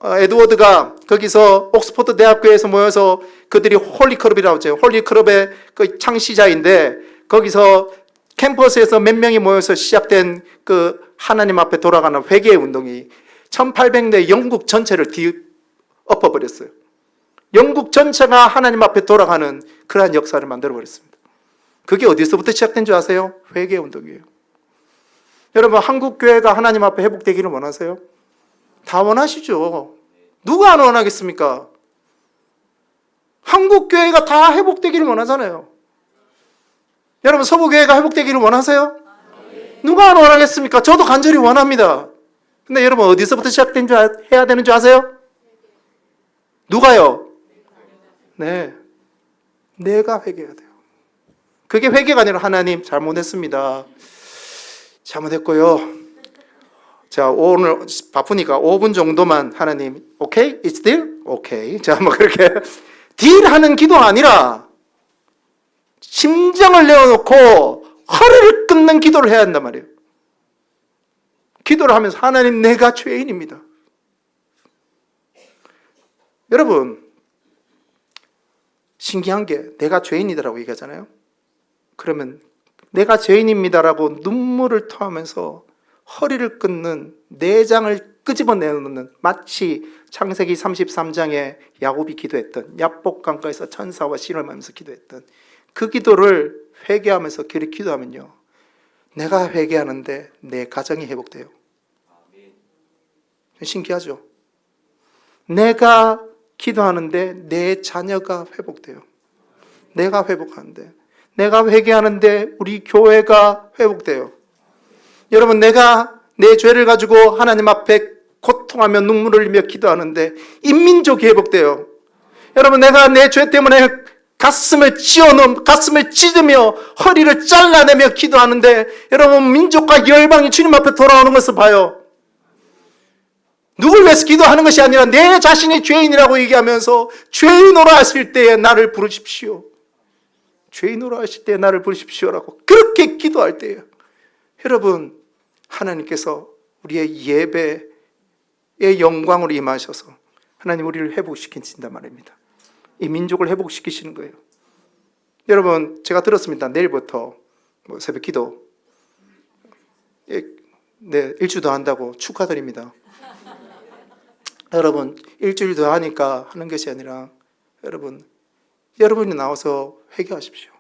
에드워드가 거기서 옥스퍼드 대학교에서 모여서 그들이 홀리클럽이라고 하죠. 홀리클럽의 그 창시자인데 거기서 캠퍼스에서 몇 명이 모여서 시작된 그 하나님 앞에 돌아가는 회개의 운동이 1800년대 영국 전체를 뒤엎어버렸어요. 영국 전체가 하나님 앞에 돌아가는 그러한 역사를 만들어버렸습니다. 그게 어디서부터 시작된 줄 아세요? 회개의 운동이에요. 여러분 한국 교회가 하나님 앞에 회복되기를 원하세요? 다 원하시죠. 누가 안 원하겠습니까? 한국 교회가 다 회복되기를 원하잖아요. 여러분 서부교회가 회복되기를 원하세요? 누가 안 원하겠습니까? 저도 간절히 원합니다. 근데 여러분 어디서부터 시작된 줄 해야 되는 줄 아세요? 누가요? 네, 내가 회개해야 돼요. 그게 회개가 아니라 하나님 잘못했습니다. 잘못했고요. 자, 오늘 바쁘니까 5분 정도만 하나님, 오케이? It's deal? 오케이. 자, 뭐 그렇게 딜하는 기도가 아니라 심장을 내어놓고 허리를 끊는 기도를 해야 한단 말이에요. 기도를 하면서 하나님 내가 죄인입니다. 여러분 신기한 게 내가 죄인이다라고 얘기하잖아요. 그러면 내가 죄인입니다라고 눈물을 토하면서 허리를 끊는 내장을 끄집어내놓는 마치 창세기 33장에 야곱이 기도했던 야복 강가에서 천사와 신을 만나면서 기도했던 그 기도를 회개하면서 기도하면요 내가 회개하는데 내 가정이 회복돼요. 신기하죠? 내가 기도하는데 내 자녀가 회복돼요. 내가 회복하는데 내가 회개하는데 우리 교회가 회복돼요. 여러분 내가 내 죄를 가지고 하나님 앞에 고통하며 눈물을 흘리며 기도하는데 인민족이 회복돼요. 여러분 내가 내 죄 때문에 가슴을 찢으며 허리를 잘라내며 기도하는데 여러분 민족과 열방이 주님 앞에 돌아오는 것을 봐요. 누굴 위해서 기도하는 것이 아니라 내 자신이 죄인이라고 얘기하면서 죄인으로 하실 때에 나를 부르십시오. 죄인으로 하실 때에 나를 부르십시오라고 그렇게 기도할 때예요. 여러분 하나님께서 우리의 예배의 영광으로 임하셔서 하나님 우리를 회복시키신단 말입니다. 이 민족을 회복시키시는 거예요. 여러분 제가 들었습니다. 내일부터 새벽 기도 네, 일주일 더 한다고 축하드립니다. 여러분 일주일 더 하니까 하는 것이 아니라 여러분이 나와서 회개하십시오.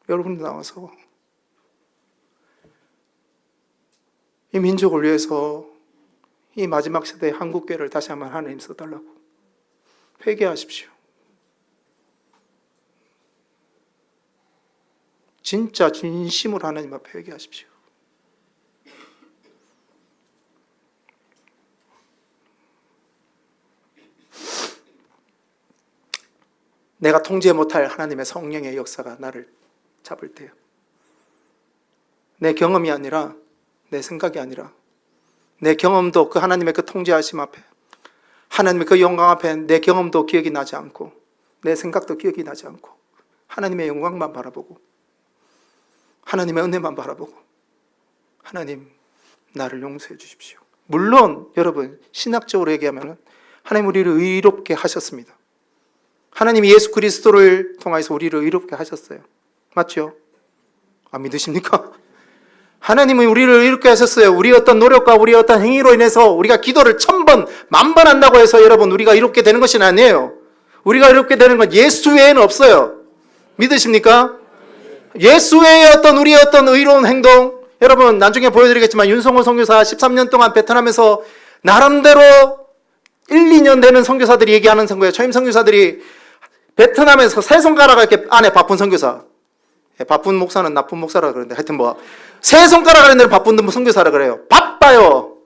여러분이 나와서 이 민족을 위해서 이 마지막 세대의 한국교회를 다시 한번 하나님 써달라고 회개하십시오. 진짜 진심으로 하나님 앞에 회개하십시오. 내가 통제 못할 하나님의 성령의 역사가 나를 잡을 때요. 내 경험이 아니라 내 생각이 아니라 내 경험도 그 하나님의 그 통제하심 앞에 하나님의 그 영광 앞에 내 경험도 기억이 나지 않고 내 생각도 기억이 나지 않고 하나님의 영광만 바라보고 하나님의 은혜만 바라보고 하나님 나를 용서해 주십시오. 물론 여러분 신학적으로 얘기하면 하나님 우리를 의롭게 하셨습니다. 하나님이 예수 그리스도를 통해서 우리를 의롭게 하셨어요. 맞죠? 안 믿으십니까? 하나님은 우리를 의롭게 하셨어요. 우리의 어떤 노력과 우리의 어떤 행위로 인해서 우리가 기도를 1000번, 10,000번 한다고 해서 여러분 우리가 의롭게 되는 것이 아니에요. 우리가 의롭게 되는 건 예수 외에는 없어요. 믿으십니까? 예수 외에 어떤 우리의 어떤 의로운 행동, 여러분 나중에 보여드리겠지만 윤성호 선교사 13년 동안 베트남에서 나름대로 1, 2년 되는 선교사들이 얘기하는 거예요. 초임 선교사들이 베트남에서 세 손가락 이렇게 안에 바쁜 선교사. 바쁜 목사는 나쁜 목사라 그러는데 하여튼 뭐 세 손가락 안에 바쁜 선교사라 그래요. 바빠요.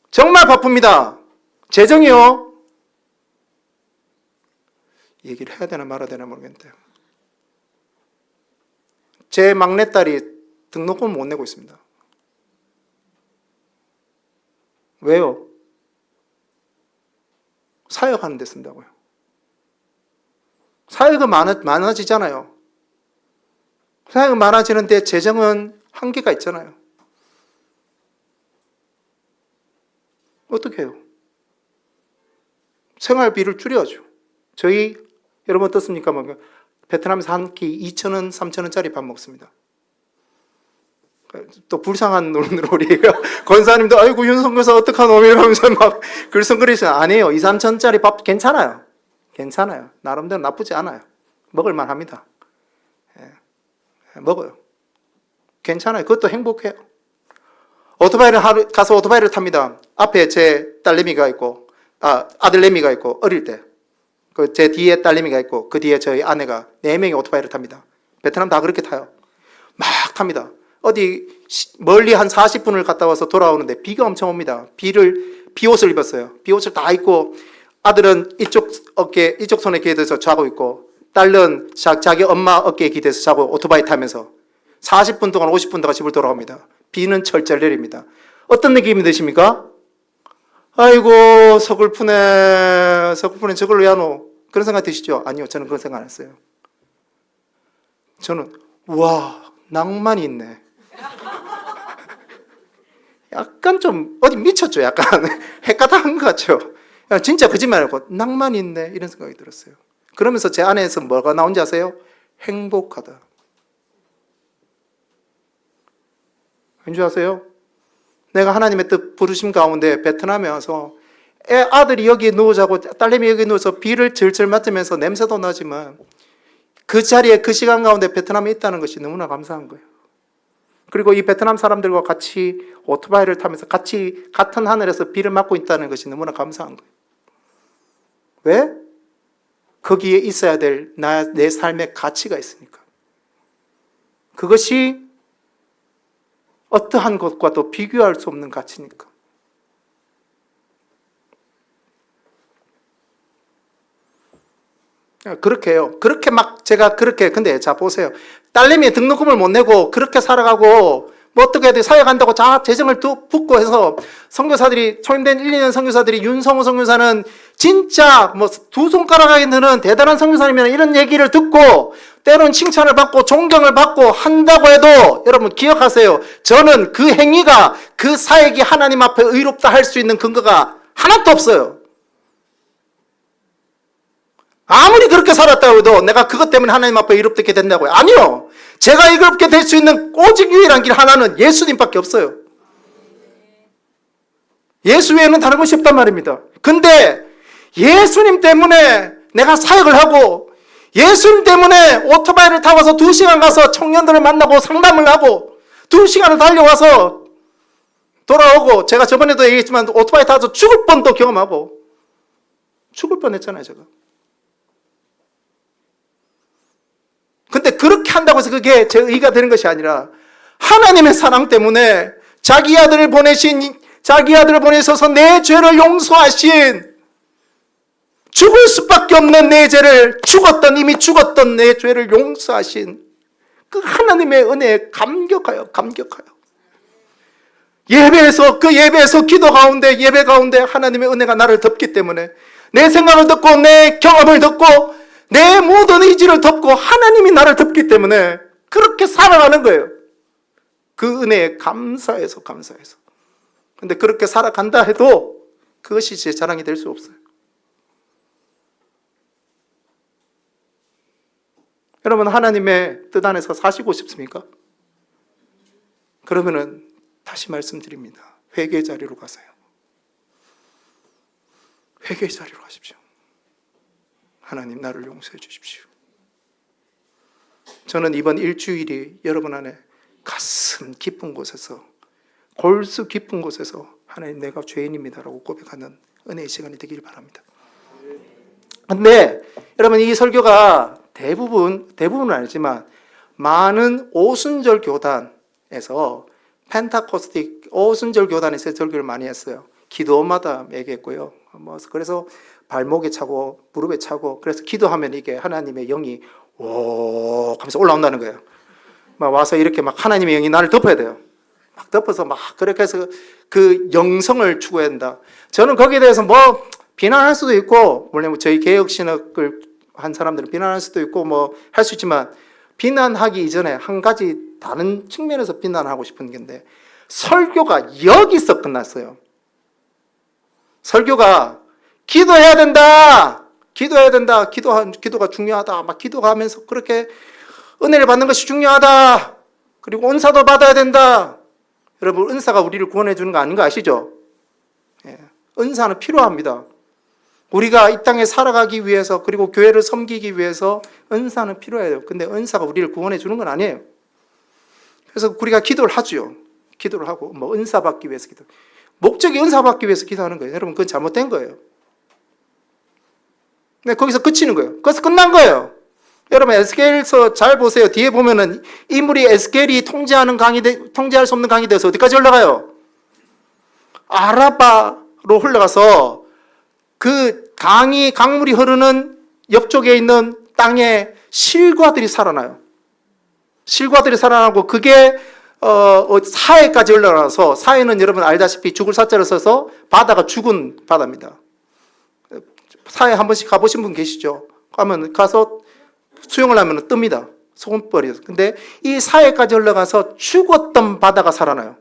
정말 바쁩니다. 재정이요. 얘기를 해야 되나 말아야 되나 모르겠는데 제 막내딸이 등록금 못 내고 있습니다. 왜요? 사역하는 데 쓴다고요. 사역은 많아지잖아요. 사역은 많아지는데 재정은 한계가 있잖아요. 어떻게 해요? 생활비를 줄여야죠. 저희 여러분 어떻습니까? 베트남에서 한 끼 2,000원, 3,000원짜리 밥 먹습니다. 또 불쌍한 눈으로 우리 권사님도 아이고 윤성교사 어떡하노 이러면서 막 글썽거리시면 안 해요. 2, 3천원짜리 밥 괜찮아요. 괜찮아요. 나름대로 나쁘지 않아요. 먹을만 합니다. 먹어요. 괜찮아요. 그것도 행복해요. 오토바이를 가서 오토바이를 탑니다. 앞에 제 딸내미가 있고 아들내미가 있고 어릴 때 그 제 뒤에 딸내미가 있고 그 뒤에 저희 아내가 4명이 오토바이를 탑니다. 베트남 다 그렇게 타요. 막 탑니다. 어디 멀리 한 40분을 갔다 와서 돌아오는데 비가 엄청 옵니다. 비옷을 입었어요. 비옷을 다 입고 아들은 이쪽 손에 기대서 자고 있고 딸은 자기 엄마 어깨에 기대서 자고 오토바이 타면서 40분 동안 50분 동안 집을 돌아옵니다. 비는 철철 내립니다. 어떤 느낌이 드십니까? 아이고 서글프네 저걸 왜 하노? 그런 생각 드시죠? 아니요, 저는 그런 생각 안 했어요. 저는 우와 낭만이 있네. 약간 좀 어디 미쳤죠? 약간 헷가닥한 것 같죠? 진짜 거짓말 말고 낭만이 있네 이런 생각이 들었어요. 그러면서 제 안에서 뭐가 나온지 아세요? 행복하다. 왠지 아세요? 내가 하나님의 뜻 부르심 가운데 베트남에 와서 아들이 여기 누워자고 딸내미 여기 누워서 비를 질질 맞으면서 냄새도 나지만 그 자리에 그 시간 가운데 베트남에 있다는 것이 너무나 감사한 거예요. 그리고 이 베트남 사람들과 같이 오토바이를 타면서 같이 같은 하늘에서 비를 맞고 있다는 것이 너무나 감사한 거예요. 왜? 거기에 있어야 될 내 삶의 가치가 있으니까. 그것이 어떠한 것과도 비교할 수 없는 가치니까. 그렇게 해요. 그렇게 막 제가 그렇게 근데 자 보세요. 딸내미 등록금을 못 내고 그렇게 살아가고 뭐 어떻게 해야 돼? 사역한다고 자 재정을 붓고 해서 선교사들이 초임된 1, 2년 선교사들이 윤성호 선교사는 진짜 뭐 두 손가락에 드는 대단한 선교사님이라는 이런 얘기를 듣고 때론 칭찬을 받고 존경을 받고 한다고 해도 여러분 기억하세요. 저는 그 행위가 그 사역이 하나님 앞에 의롭다 할 수 있는 근거가 하나도 없어요. 아무리 그렇게 살았다고 해도 내가 그것 때문에 하나님 앞에 의롭게 된다고요? 아니요. 제가 의롭게 될 수 있는 오직 유일한 길 하나는 예수님밖에 없어요. 예수 외에는 다른 것이 없단 말입니다. 근데 예수님 때문에 내가 사역을 하고 예수님 때문에 오토바이를 타고서 2시간 가서 청년들을 만나고 상담을 하고 2시간을 달려와서 돌아오고 제가 저번에도 얘기했지만 오토바이 타서 죽을 뻔도 경험하고 죽을 뻔했잖아요 제가. 근데 그렇게 한다고 해서 그게 제 의가 되는 것이 아니라 하나님의 사랑 때문에 자기 아들을 보내셔서 내 죄를 용서하신 죽을 수밖에 없는 내 죄를 이미 죽었던 내 죄를 용서하신 그 하나님의 은혜에 감격하여 예배에서 기도 가운데 예배 가운데 하나님의 은혜가 나를 덮기 때문에 내 생각을 덮고 내 경험을 덮고 내 모든 의지를 덮고 하나님이 나를 덮기 때문에 그렇게 살아가는 거예요. 그 은혜에 감사해서. 근데 그렇게 살아간다 해도 그것이 제 자랑이 될 수 없어요. 여러분, 하나님의 뜻 안에서 사시고 싶습니까? 그러면은 다시 말씀드립니다. 회개의 자리로 가세요. 회개의 자리로 가십시오. 하나님, 나를 용서해 주십시오. 저는 이번 일주일이 여러분 안에 가슴 깊은 곳에서, 골수 깊은 곳에서 하나님, 내가 죄인입니다라고 고백하는 은혜의 시간이 되길 바랍니다. 근데 여러분, 이 설교가 대부분은 아니지만 많은 오순절 교단에서, 펜타코스틱 오순절 교단에서 설교를 많이 했어요. 기도마다 얘기했고요. 그래서 발목에 차고 무릎에 차고, 그래서 기도하면 이게 하나님의 영이 오 하면서 올라온다는 거예요. 막 와서 이렇게 막 하나님의 영이 나를 덮어야 돼요. 막 덮어서 막 그렇게 해서 그 영성을 추구해야 된다. 저는 거기에 대해서 뭐 비난할 수도 있고, 물론 저희 개혁신학을 한 사람들은 비난할 수도 있고 뭐 할 수 있지만, 비난하기 이전에 한 가지 다른 측면에서 비난하고 싶은 건데, 설교가 여기서 끝났어요. 설교가 기도해야 된다, 기도해야 된다, 기도가 중요하다, 막 기도하면서 그렇게 은혜를 받는 것이 중요하다, 그리고 은사도 받아야 된다. 여러분, 은사가 우리를 구원해 주는 거 아닌 거 아시죠? 예. 은사는 필요합니다. 우리가 이 땅에 살아가기 위해서, 그리고 교회를 섬기기 위해서 은사는 필요해요. 근데 은사가 우리를 구원해 주는 건 아니에요. 그래서 우리가 기도를 하죠. 기도를 하고 뭐 은사 받기 위해서 기도. 목적이 은사 받기 위해서 기도하는 거예요. 여러분, 그건 잘못된 거예요. 네, 거기서 그치는 거예요. 거기서 끝난 거예요. 여러분, 에스겔서 잘 보세요. 뒤에 보면은 인물이 에스겔이 통제할 수 없는 강이 되어서 어디까지 올라가요? 아라바로 흘러가서 그 강물이 흐르는 옆쪽에 있는 땅에 실과들이 살아나요. 실과들이 살아나고 그게 사해까지 올라가서, 사해는 여러분 알다시피 죽을 사자를 써서 바다가 죽은 바다입니다. 사해 한 번씩 가보신 분 계시죠? 가서 수영을 하면 뜹니다. 소금벌이에서. 근데 이 사해까지 올라가서 죽었던 바다가 살아나요.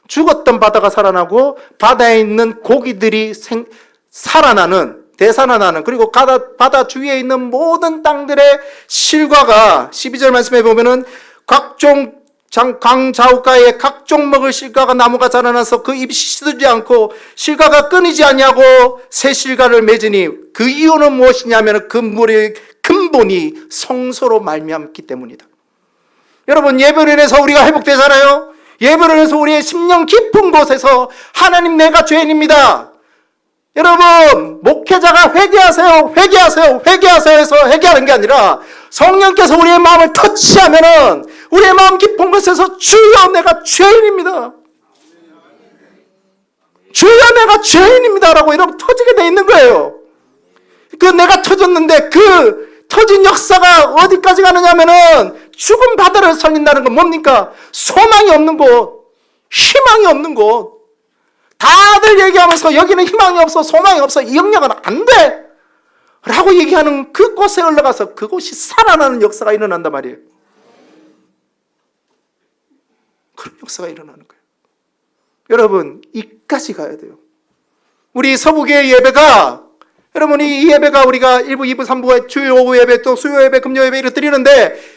죽었던 바다가 살아나고 바다에 있는 고기들이 되살아나는, 그리고 바다 주위에 있는 모든 땅들의 실과가, 12절 말씀에 보면은 각종 강 좌우가에 각종 먹을 실과가 나무가 자라나서 그 입이 시들지 않고 실과가 끊이지 않냐고 새 실과를 맺으니, 그 이유는 무엇이냐면 그 물의 근본이 성소로 말미암기 때문이다. 여러분, 예배를 인해서 우리가 회복되잖아요. 예배를 인해서 우리의 심령 깊은 곳에서 하나님, 내가 죄인입니다. 여러분, 목회자가 회개하세요 해서 회개하는 게 아니라, 성령께서 우리의 마음을 터치하면은 우리의 마음 깊은 곳에서 주여, 내가 죄인입니다, 주여, 내가 죄인입니다 라고 여러분 터지게 돼 있는 거예요. 그 내가 터졌는데 그 터진 역사가 어디까지 가느냐면은, 죽은 바다를 살린다는 건 뭡니까? 소망이 없는 곳, 희망이 없는 곳. 다들 얘기하면서 여기는 희망이 없어, 소망이 없어, 이 영역은 안 돼 라고 얘기하는 그곳에 올라가서 그곳이 살아나는 역사가 일어난단 말이에요. 그런 역사가 일어나는 거예요. 여러분, 이까지 가야 돼요. 우리 서부교회 예배가, 여러분, 이 예배가 우리가 1부, 2부, 3부에 주일 오후 예배, 또 수요 예배, 금요 예배를 드리는데,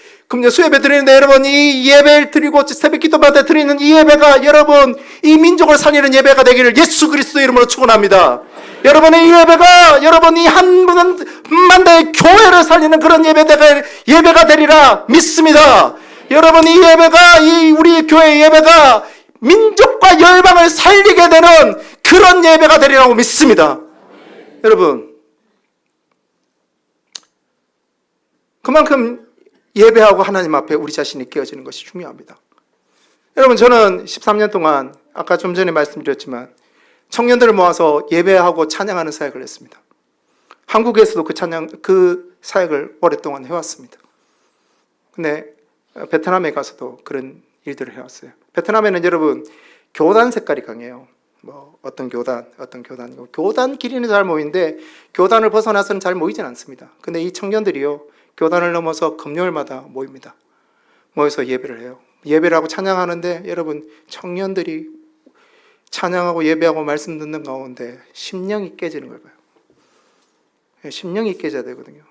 수예배 드리는데, 여러분, 이 예배를 드리고 새벽 기도받아 드리는 이 예배가, 여러분, 이 민족을 살리는 예배가 되기를 예수 그리스도의 이름으로 축원합니다. 여러분의 이 예배가, 여러분이 한 만대의 교회를 살리는 그런 예배가 되리라 믿습니다. 여러분, 이 예배가, 이 우리 교회 예배가 민족과 열방을 살리게 되는 그런 예배가 되리라고 믿습니다. 여러분, 그만큼 예배하고 하나님 앞에 우리 자신이 깨어지는 것이 중요합니다. 여러분, 저는 13년 동안, 아까 좀 전에 말씀드렸지만, 청년들을 모아서 예배하고 찬양하는 사역을 했습니다. 한국에서도 그 사역을 오랫동안 해왔습니다. 근데 베트남에 가서도 그런 일들을 해왔어요. 베트남에는 여러분, 교단 색깔이 강해요. 어떤 교단끼리는 잘 모이는데 교단을 벗어나서는 잘 모이진 않습니다. 근데 이 청년들이요, 교단을 넘어서 금요일마다 모입니다. 모여서 예배를 해요. 예배를 하고 찬양하는데, 여러분, 청년들이 찬양하고 예배하고 말씀 듣는 가운데 심령이 깨지는 걸 봐요. 심령이 깨져야 되거든요.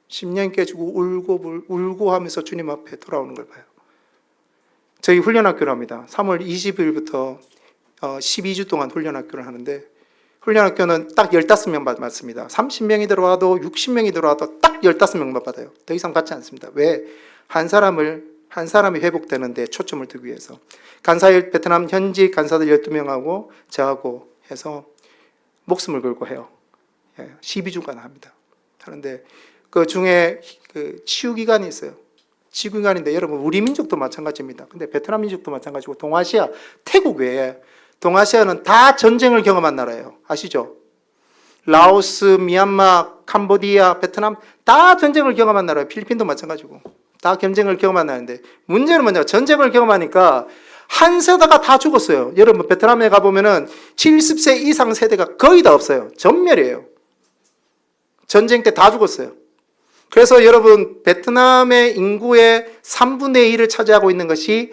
심령이 깨지고 울고 하면서 주님 앞에 돌아오는 걸 봐요. 저희 훈련학교를 합니다. 3월 20일부터 12주 동안 훈련학교를 하는데, 훈련학교는 딱 15명 받습니다. 30명이 들어와도 60명이 들어와도 딱 15명만 받아요. 더 이상 받지 않습니다. 왜? 한 사람이 회복되는데 초점을 두기 위해서. 간사일 베트남 현지 간사들 12명하고 저하고 해서 목숨을 걸고 해요. 12주간 합니다. 하는데 그 중에 그 치유기간이 있어요. 치유기간인데 여러분, 우리 민족도 마찬가지입니다. 근데 베트남 민족도 마찬가지고 동아시아, 태국 외에 동아시아는 다 전쟁을 경험한 나라예요. 아시죠? 라오스, 미얀마, 캄보디아, 베트남 다 전쟁을 경험한 나라예요. 필리핀도 마찬가지고 다 전쟁을 경험한 나라인데, 문제는 뭐냐? 전쟁을 경험하니까 한 세대가 다 죽었어요. 여러분, 베트남에 가보면은 70세 이상 세대가 거의 다 없어요. 전멸이에요. 전쟁 때 다 죽었어요. 그래서 여러분, 베트남의 인구의 3분의 1을 차지하고 있는 것이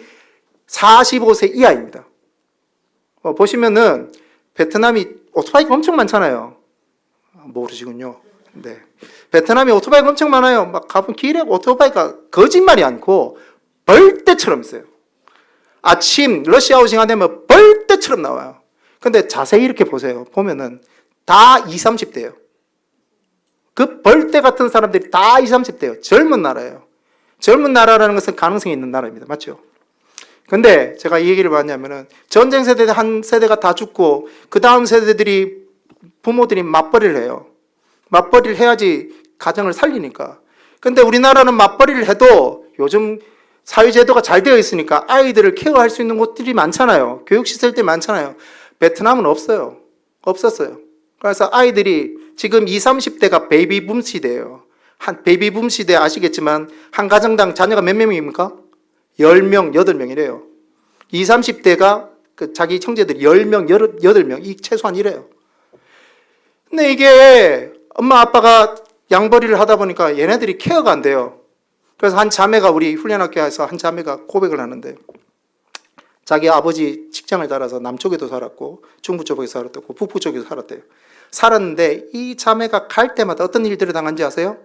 45세 이하입니다. 보시면은 베트남이 오토바이가 엄청 많잖아요. 모르시군요. 네. 베트남에 오토바이가 엄청 많아요. 막 가본 길에 오토바이가 거짓말이 않고 벌떼처럼 있어요. 아침 러시아웃 안 되면 벌떼처럼 나와요. 근데 자세히 이렇게 보세요. 보면은 다 20, 30대예요. 그 벌떼 같은 사람들이 다 20, 30대예요. 젊은 나라예요. 젊은 나라라는 것은 가능성이 있는 나라입니다. 맞죠? 근데 제가 이 얘기를 뭐냐면은, 전쟁 세대 한 세대가 다 죽고 그 다음 세대들이, 부모들이 맞벌이를 해요. 맞벌이를 해야지 가정을 살리니까. 근데 우리나라는 맞벌이를 해도 요즘 사회제도가 잘 되어 있으니까 아이들을 케어할 수 있는 곳들이 많잖아요. 교육시설들이 많잖아요. 베트남은 없어요. 없었어요. 그래서 아이들이 지금 20, 30대가 베이비붐 시대예요. 베이비붐 시대 아시겠지만 한 가정당 자녀가 몇 명입니까? 10명, 8명이래요. 20, 30대가 그 자기 형제들이 10명, 8명, 이 최소한 이래요. 근데 이게 엄마 아빠가 양벌이를 하다 보니까 얘네들이 케어가 안 돼요. 그래서 한 자매가, 우리 훈련학교에서 한 자매가 고백을 하는데, 자기 아버지 직장을 따라서 남쪽에도 살았고 중부 쪽에 살았고 북부 쪽에도 살았대요. 살았는데 이 자매가 갈 때마다 어떤 일들을 당한지 아세요?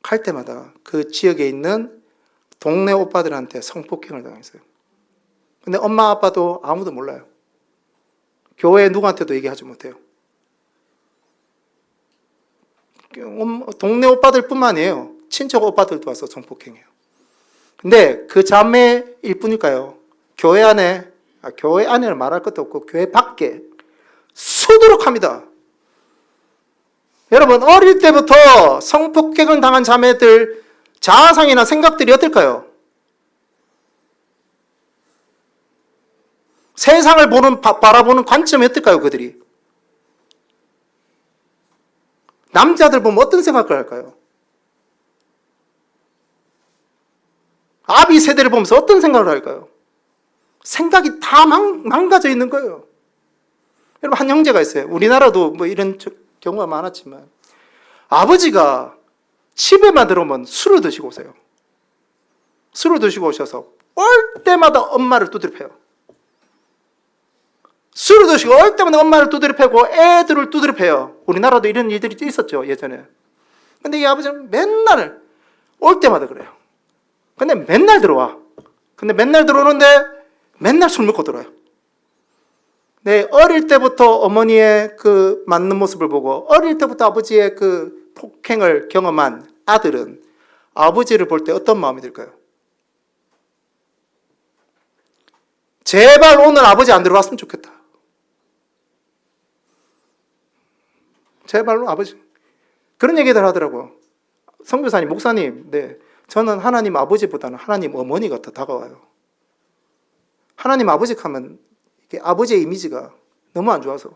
갈 때마다 그 지역에 있는 동네 오빠들한테 성폭행을 당했어요. 근데 엄마 아빠도 아무도 몰라요. 교회 누구한테도 얘기하지 못해요. 동네 오빠들 뿐만 아니에요. 친척 오빠들도 와서 성폭행해요. 근데 그 자매일 뿐일까요? 교회 안에는 말할 것도 없고 교회 밖에 쏘도록 합니다. 여러분, 어릴 때부터 성폭행을 당한 자매들 자아상이나 생각들이 어떨까요? 세상을 바라보는 관점이 어떨까요, 그들이? 남자들 보면 어떤 생각을 할까요? 아비 세대를 보면서 어떤 생각을 할까요? 생각이 다 망가져 있는 거예요. 여러분, 한 형제가 있어요. 우리나라도 뭐 이런 경우가 많았지만, 아버지가 집에만 들어오면 술을 드시고 오세요. 술을 드시고 오셔서 올 때마다 엄마를 두드려 패요. 술을 드시고 올 때마다 엄마를 두드려 패고 애들을 두드려 패요. 우리나라도 이런 일들이 있었죠, 예전에. 근데 이 아버지는 맨날 올 때마다 그래요. 근데 맨날 들어와. 근데 맨날 들어오는데 맨날 술 먹고 들어요. 네, 어릴 때부터 어머니의 그 맞는 모습을 보고 어릴 때부터 아버지의 그 폭행을 경험한 아들은 아버지를 볼 때 어떤 마음이 들까요? 제발 오늘 아버지 안 들어왔으면 좋겠다. 제발로 아버지. 그런 얘기들 하더라고요. 선교사님, 목사님, 네, 저는 하나님 아버지보다는 하나님 어머니가 더 다가와요. 하나님 아버지 하면 아버지의 이미지가 너무 안 좋아서.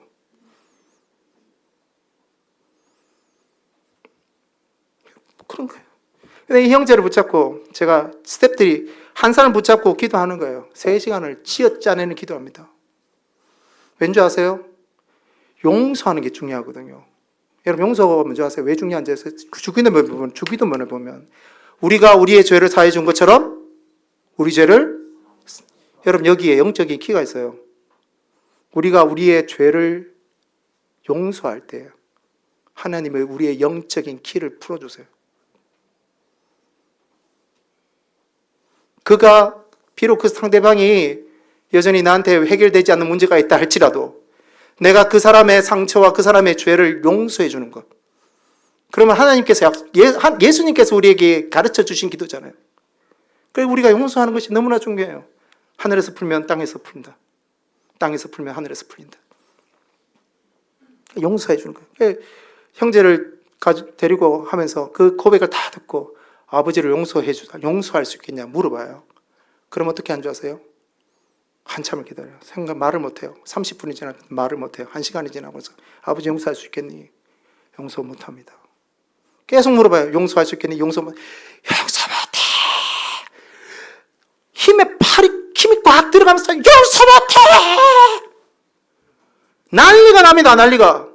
그런 거예요. 근데 이 형제를 붙잡고 제가 스태프들이 한 사람 붙잡고 기도하는 거예요. 3시간을 쥐어짜내는 기도합니다. 왠지 아세요? 용서하는 게 중요하거든요. 여러분, 용서가 뭔지 아세요? 왜 중요한지 아세요? 주기도문을 보면 우리가 우리의 죄를 사해 준 것처럼 우리 죄를, 여러분, 여기에 영적인 키가 있어요. 우리가 우리의 죄를 용서할 때 하나님의 우리의 영적인 키를 풀어주세요. 그가 비록 그 상대방이 여전히 나한테 해결되지 않는 문제가 있다 할지라도 내가 그 사람의 상처와 그 사람의 죄를 용서해 주는 것. 그러면 하나님께서 예수님께서 우리에게 가르쳐 주신 기도잖아요. 그래서 우리가 용서하는 것이 너무나 중요해요. 하늘에서 풀면 땅에서 풀린다. 땅에서 풀면 하늘에서 풀린다. 용서해 주는 거예요. 형제를 데리고 하면서 그 고백을 다 듣고 아버지를 용서할 수 있겠냐 물어봐요. 그럼 어떻게 한 줄 아세요? 한참을 기다려요. 말을 못해요. 30분이 지나도 말을 못해요. 1시간이 지나고서 아버지 용서할 수 있겠니? 용서 못합니다. 계속 물어봐요. 용서할 수 있겠니? 용서 못해. 힘이 꽉 들어가면서 용서 못해! 난리가 납니다. 난리가.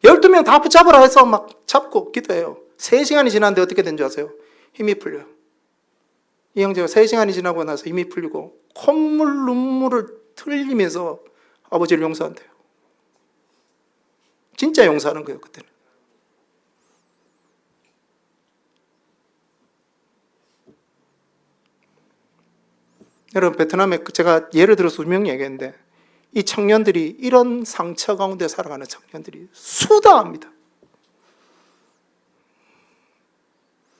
12명 다 붙잡으라 해서 막 잡고 기도해요. 3시간이 지났는데 어떻게 된 줄 아세요? 힘이 풀려요. 이 형제가 3시간이 지나고 나서 힘이 풀리고 콧물 눈물을 흘리면서 아버지를 용서한대요. 진짜 용서하는 거예요. 그때는. 여러분, 베트남에 제가 예를 들어서 수명 얘기했는데 이 청년들이 이런 상처 가운데 살아가는 청년들이 수다합니다.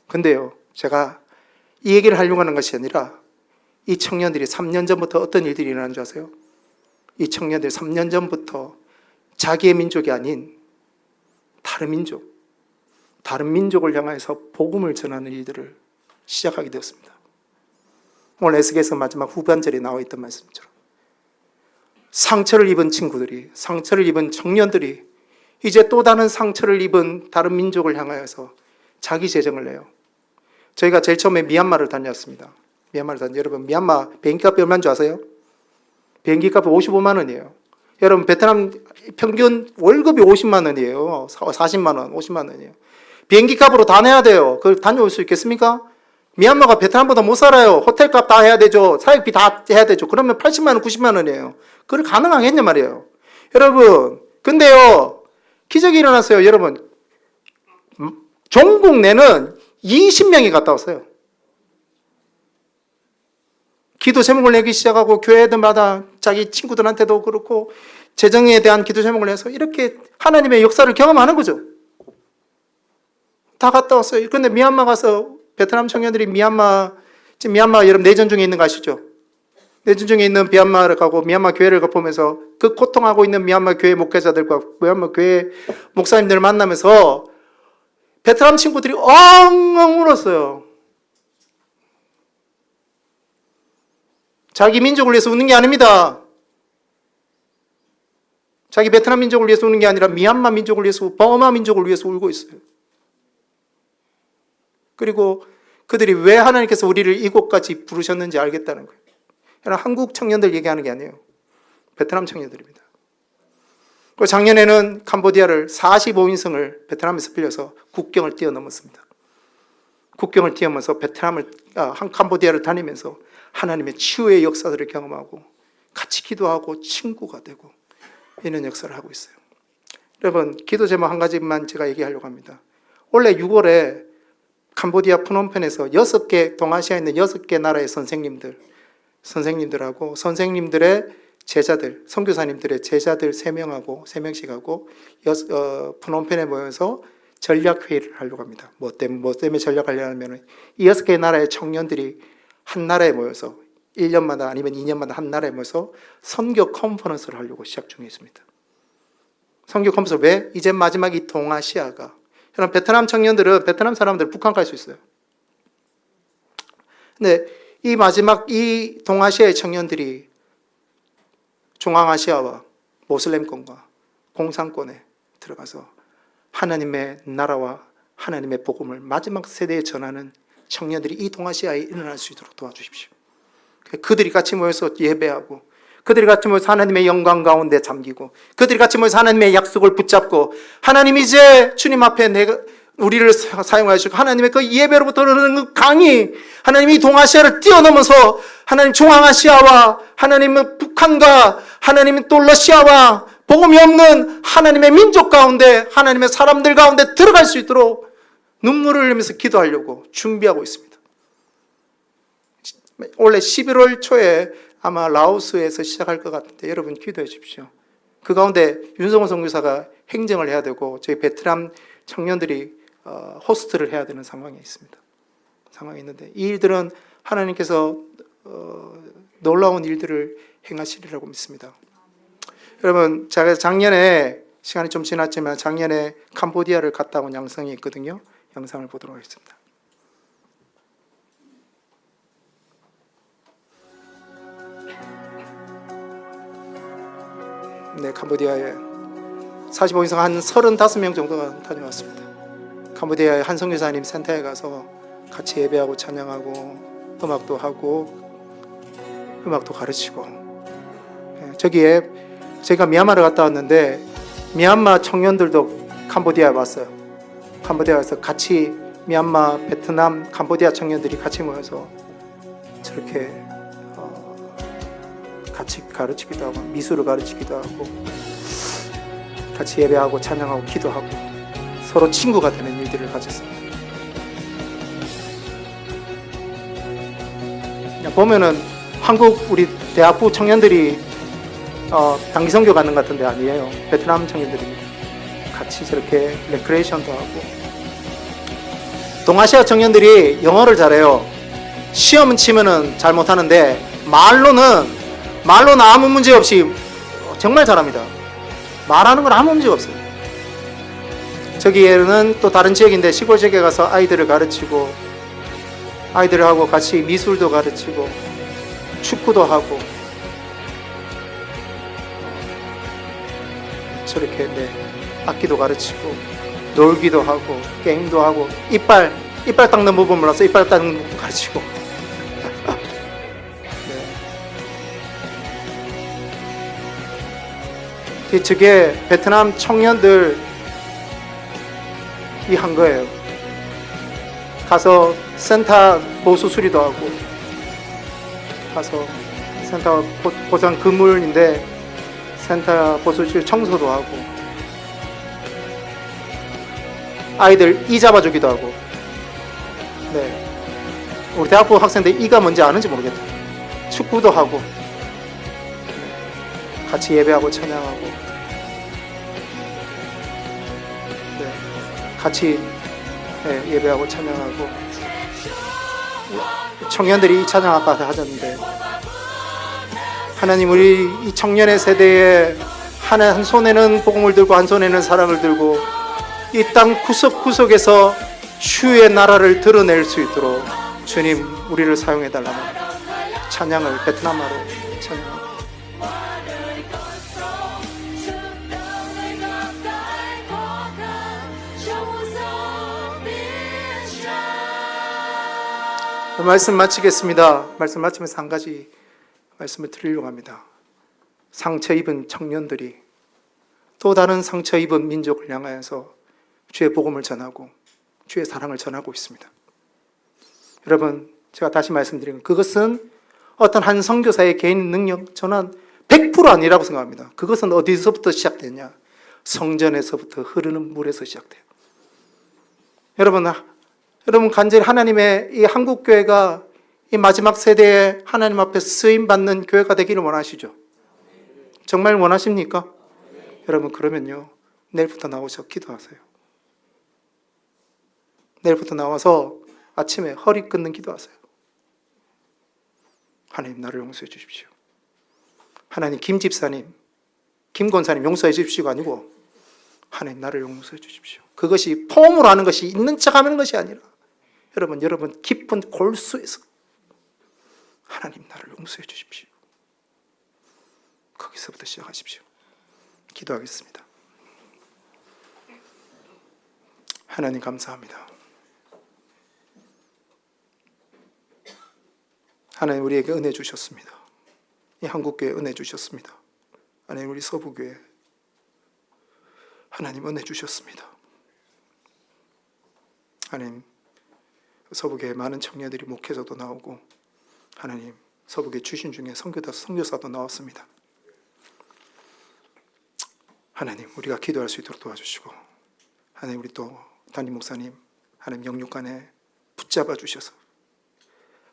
근데요, 제가 이 얘기를 하려고 하는 것이 아니라 이 청년들이 3년 전부터 어떤 일들이 일어난 줄 아세요? 이 청년들이 3년 전부터 자기의 민족이 아닌 다른 민족을 향해서 복음을 전하는 일들을 시작하게 되었습니다. 오늘 에스겔서 마지막 후반절에 나와 있던 말씀처럼 상처를 입은 친구들이, 상처를 입은 청년들이 이제 또 다른 상처를 입은 다른 민족을 향하여서 자기 재정을 내요. 저희가 제일 처음에 미얀마를 다녔습니다. 여러분, 미얀마 비행기값이 얼마인 줄 아세요? 비행기값이 55만 원이에요. 여러분, 베트남 평균 월급이 50만 원이에요. 40만 원, 50만 원이에요. 비행기값으로 다 내야 돼요. 그걸 다녀올 수 있겠습니까? 미얀마가 베트남보다 못 살아요. 호텔값 다 해야 되죠. 사육비 다 해야 되죠. 그러면 80만 원, 90만 원이에요. 그걸 가능하겠냐 말이에요. 여러분, 근데요, 기적이 일어났어요. 여러분, 종국 내는 20명이 갔다 왔어요. 기도 제목을 내기 시작하고 교회들마다 자기 친구들한테도 그렇고 재정에 대한 기도 제목을 내서 이렇게 하나님의 역사를 경험하는 거죠. 다 갔다 왔어요. 그런데 미얀마 가서 베트남 청년들이 지금 미얀마 여러분 내전 중에 있는 거 아시죠? 내전 중에 있는 미얀마를 가고 미얀마 교회를 보면서 그 고통하고 있는 미얀마 교회 목회자들과 미얀마 교회 목사님들을 만나면서 베트남 친구들이 엉엉 울었어요. 자기 민족을 위해서 우는 게 아닙니다. 자기 베트남 민족을 위해서 우는 게 아니라 미얀마 민족을 위해서, 버마 민족을 위해서 울고 있어요. 그리고 그들이 왜 하나님께서 우리를 이곳까지 부르셨는지 알겠다는 거예요. 여러분, 한국 청년들 얘기하는 게 아니에요. 베트남 청년들입니다. 그리고 작년에는 캄보디아를 45인승을 베트남에서 빌려서 국경을 뛰어넘었습니다. 국경을 뛰어넘어서 캄보디아를 다니면서 하나님의 치유의 역사들을 경험하고 같이 기도하고 친구가 되고 이런 역사를 하고 있어요. 여러분, 기도 제목 한 가지만 제가 얘기하려고 합니다. 원래 6월에 캄보디아 프놈펜에서 동아시아에 있는 6개 나라의 선생님들하고 선생님들의 제자들, 선교사님들의 제자들 3명씩 하고 프놈펜에 모여서 전략회의를 하려고 합니다. 뭐 때문에 전략하려면 이 6개 나라의 청년들이 한 나라에 모여서 1년마다 아니면 2년마다 한 나라에 모여서 선교 컨퍼런스를 하려고 시작 중에 있습니다. 선교 컨퍼런스 왜? 이제 마지막 이 동아시아가, 여러분, 베트남 청년들은, 베트남 사람들 북한 갈 수 있어요. 근데 이 마지막 이 동아시아의 청년들이 중앙아시아와 모슬렘권과 공산권에 들어가서 하나님의 나라와 하나님의 복음을 마지막 세대에 전하는 청년들이 이 동아시아에 일어날 수 있도록 도와주십시오. 그들이 같이 모여서 예배하고, 그들이 같이 모여서 하나님의 영광 가운데 잠기고, 그들이 같이 모여서 하나님의 약속을 붙잡고, 하나님 이제 주님 앞에 우리를 사용하시고 하나님의 그 예배로부터 흐르는 그 강이 하나님이 동아시아를 뛰어넘어서 하나님 중앙아시아와 하나님의 북한과 하나님의 또 러시아와 복음이 없는 하나님의 민족 가운데 하나님의 사람들 가운데 들어갈 수 있도록 눈물을 흘리면서 기도하려고 준비하고 있습니다. 원래 11월 초에 아마 라오스에서 시작할 것 같은데 여러분 기도해 주십시오. 그 가운데 윤성호 선교사가 행정을 해야 되고 저희 베트남 청년들이 호스트를 해야 되는 상황이 있습니다. 상황이 있는데 이 일들은 하나님께서 놀라운 일들을 행하시리라고 믿습니다. 여러분 제가 작년에 시간이 좀 지났지만 작년에 캄보디아를 갔다 온 영상이 있거든요. 영상을 보도록 하겠습니다. 네, 캄보디아에 45인 이상 한 35명 정도가 다녀왔습니다. 캄보디아의 한 선교사님 센터에 가서 같이 예배하고 찬양하고 음악도 하고 음악도 가르치고 저기에 제가 미얀마를 갔다 왔는데 미얀마 청년들도 캄보디아에 왔어요. 캄보디아에서 같이 미얀마, 베트남, 캄보디아 청년들이 같이 모여서 저렇게 같이 가르치기도 하고 미술을 가르치기도 하고 같이 예배하고 찬양하고 기도하고 서로 친구가 되는 일들을 가졌습니다. 보면은 한국 우리 대학부 청년들이 단기 선교 가는 것 같은데 아니에요. 베트남 청년들입니다. 같이 저렇게 레크레이션도 하고 동아시아 청년들이 영어를 잘해요. 시험은 치면은 잘 못하는데 말로는 아무 문제 없이 정말 잘합니다. 말하는 건 아무 문제 없어요. 저기에는 또 다른 지역인데 시골 지역에 가서 아이들을 가르치고 아이들하고 같이 미술도 가르치고 축구도 하고 저렇게 악기도 가르치고 놀기도 하고 게임도 하고 이빨 닦는 부분 몰라서 이빨 닦는 부분 가르치고 저게 베트남 청년들이 한 거예요. 가서 센터 보수 수리도 하고 가서 센터 보상 건물인데 센터 보수 수리 청소도 하고 아이들 이 잡아주기도 하고 우리 대학부 학생들 이가 뭔지 아는지 모르겠다. 축구도 하고 같이 예배하고 찬양하고 같이 예배하고 찬양하고 청년들이 이 찬양 아까 하셨는데 하나님 우리 이 청년의 세대에 한 손에는 복음을 들고 한 손에는 사랑을 들고 이 땅 구석구석에서 주의 나라를 드러낼 수 있도록 주님 우리를 사용해 달라고 찬양을 베트남어로 찬양하고 말씀 마치겠습니다. 말씀 마치면서 한 가지 말씀을 드리려고 합니다. 상처 입은 청년들이 또 다른 상처 입은 민족을 향하여서 주의 복음을 전하고 주의 사랑을 전하고 있습니다. 여러분 제가 다시 말씀드리는 그것은 어떤 한 선교사의 개인 능력 저는 100% 아니라고 생각합니다. 그것은 어디서부터 시작되냐? 성전에서부터 흐르는 물에서 시작돼요. 여러분 간절히 하나님의 이 한국교회가 이 마지막 세대에 하나님 앞에 쓰임받는 교회가 되기를 원하시죠? 정말 원하십니까? 여러분 그러면요 내일부터 나오셔서 기도하세요. 내일부터 나와서 아침에 허리 끊는 기도하세요. 하나님 나를 용서해 주십시오. 하나님 김 집사님, 김 권사님 용서해 주십시오가 아니고 하나님 나를 용서해 주십시오. 그것이 폼으로 하는 것이 있는 척하는 것이 아니라 여러분 깊은 골수에서 하나님 나를 용서해 주십시오. 거기서부터 시작하십시오. 기도하겠습니다. 하나님 감사합니다. 하나님 우리에게 은혜 주셨습니다. 이 한국교회 은혜 주셨습니다. 하나님 우리 서부교회 하나님 은혜 주셨습니다. 하나님, 서북에 많은 청년들이 목회자도 나오고, 하나님, 서북의 출신 중에 선교사도 나왔습니다. 하나님, 우리가 기도할 수 있도록 도와주시고, 하나님, 우리 또 담임 목사님, 하나님 영육간에 붙잡아 주셔서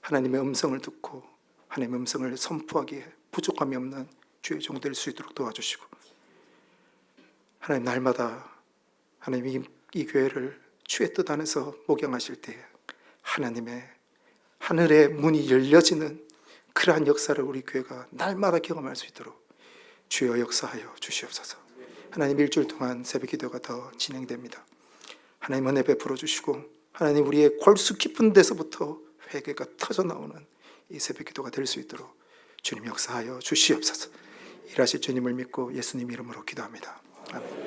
하나님의 음성을 듣고 하나님의 음성을 선포하기에 부족함이 없는 주의 종 될 수 있도록 도와주시고, 하나님, 날마다 하나님 이 교회를 주의 뜻 안에서 목양하실 때 하나님의 하늘의 문이 열려지는 그러한 역사를 우리 교회가 날마다 경험할 수 있도록 주여 역사하여 주시옵소서. 하나님, 일주일 동안 새벽 기도가 더 진행됩니다. 하나님 은혜 베풀어 주시고, 하나님 우리의 골수 깊은 데서부터 회개가 터져 나오는 이 새벽 기도가 될 수 있도록 주님 역사하여 주시옵소서. 일하실 주님을 믿고 예수님 이름으로 기도합니다. 아멘.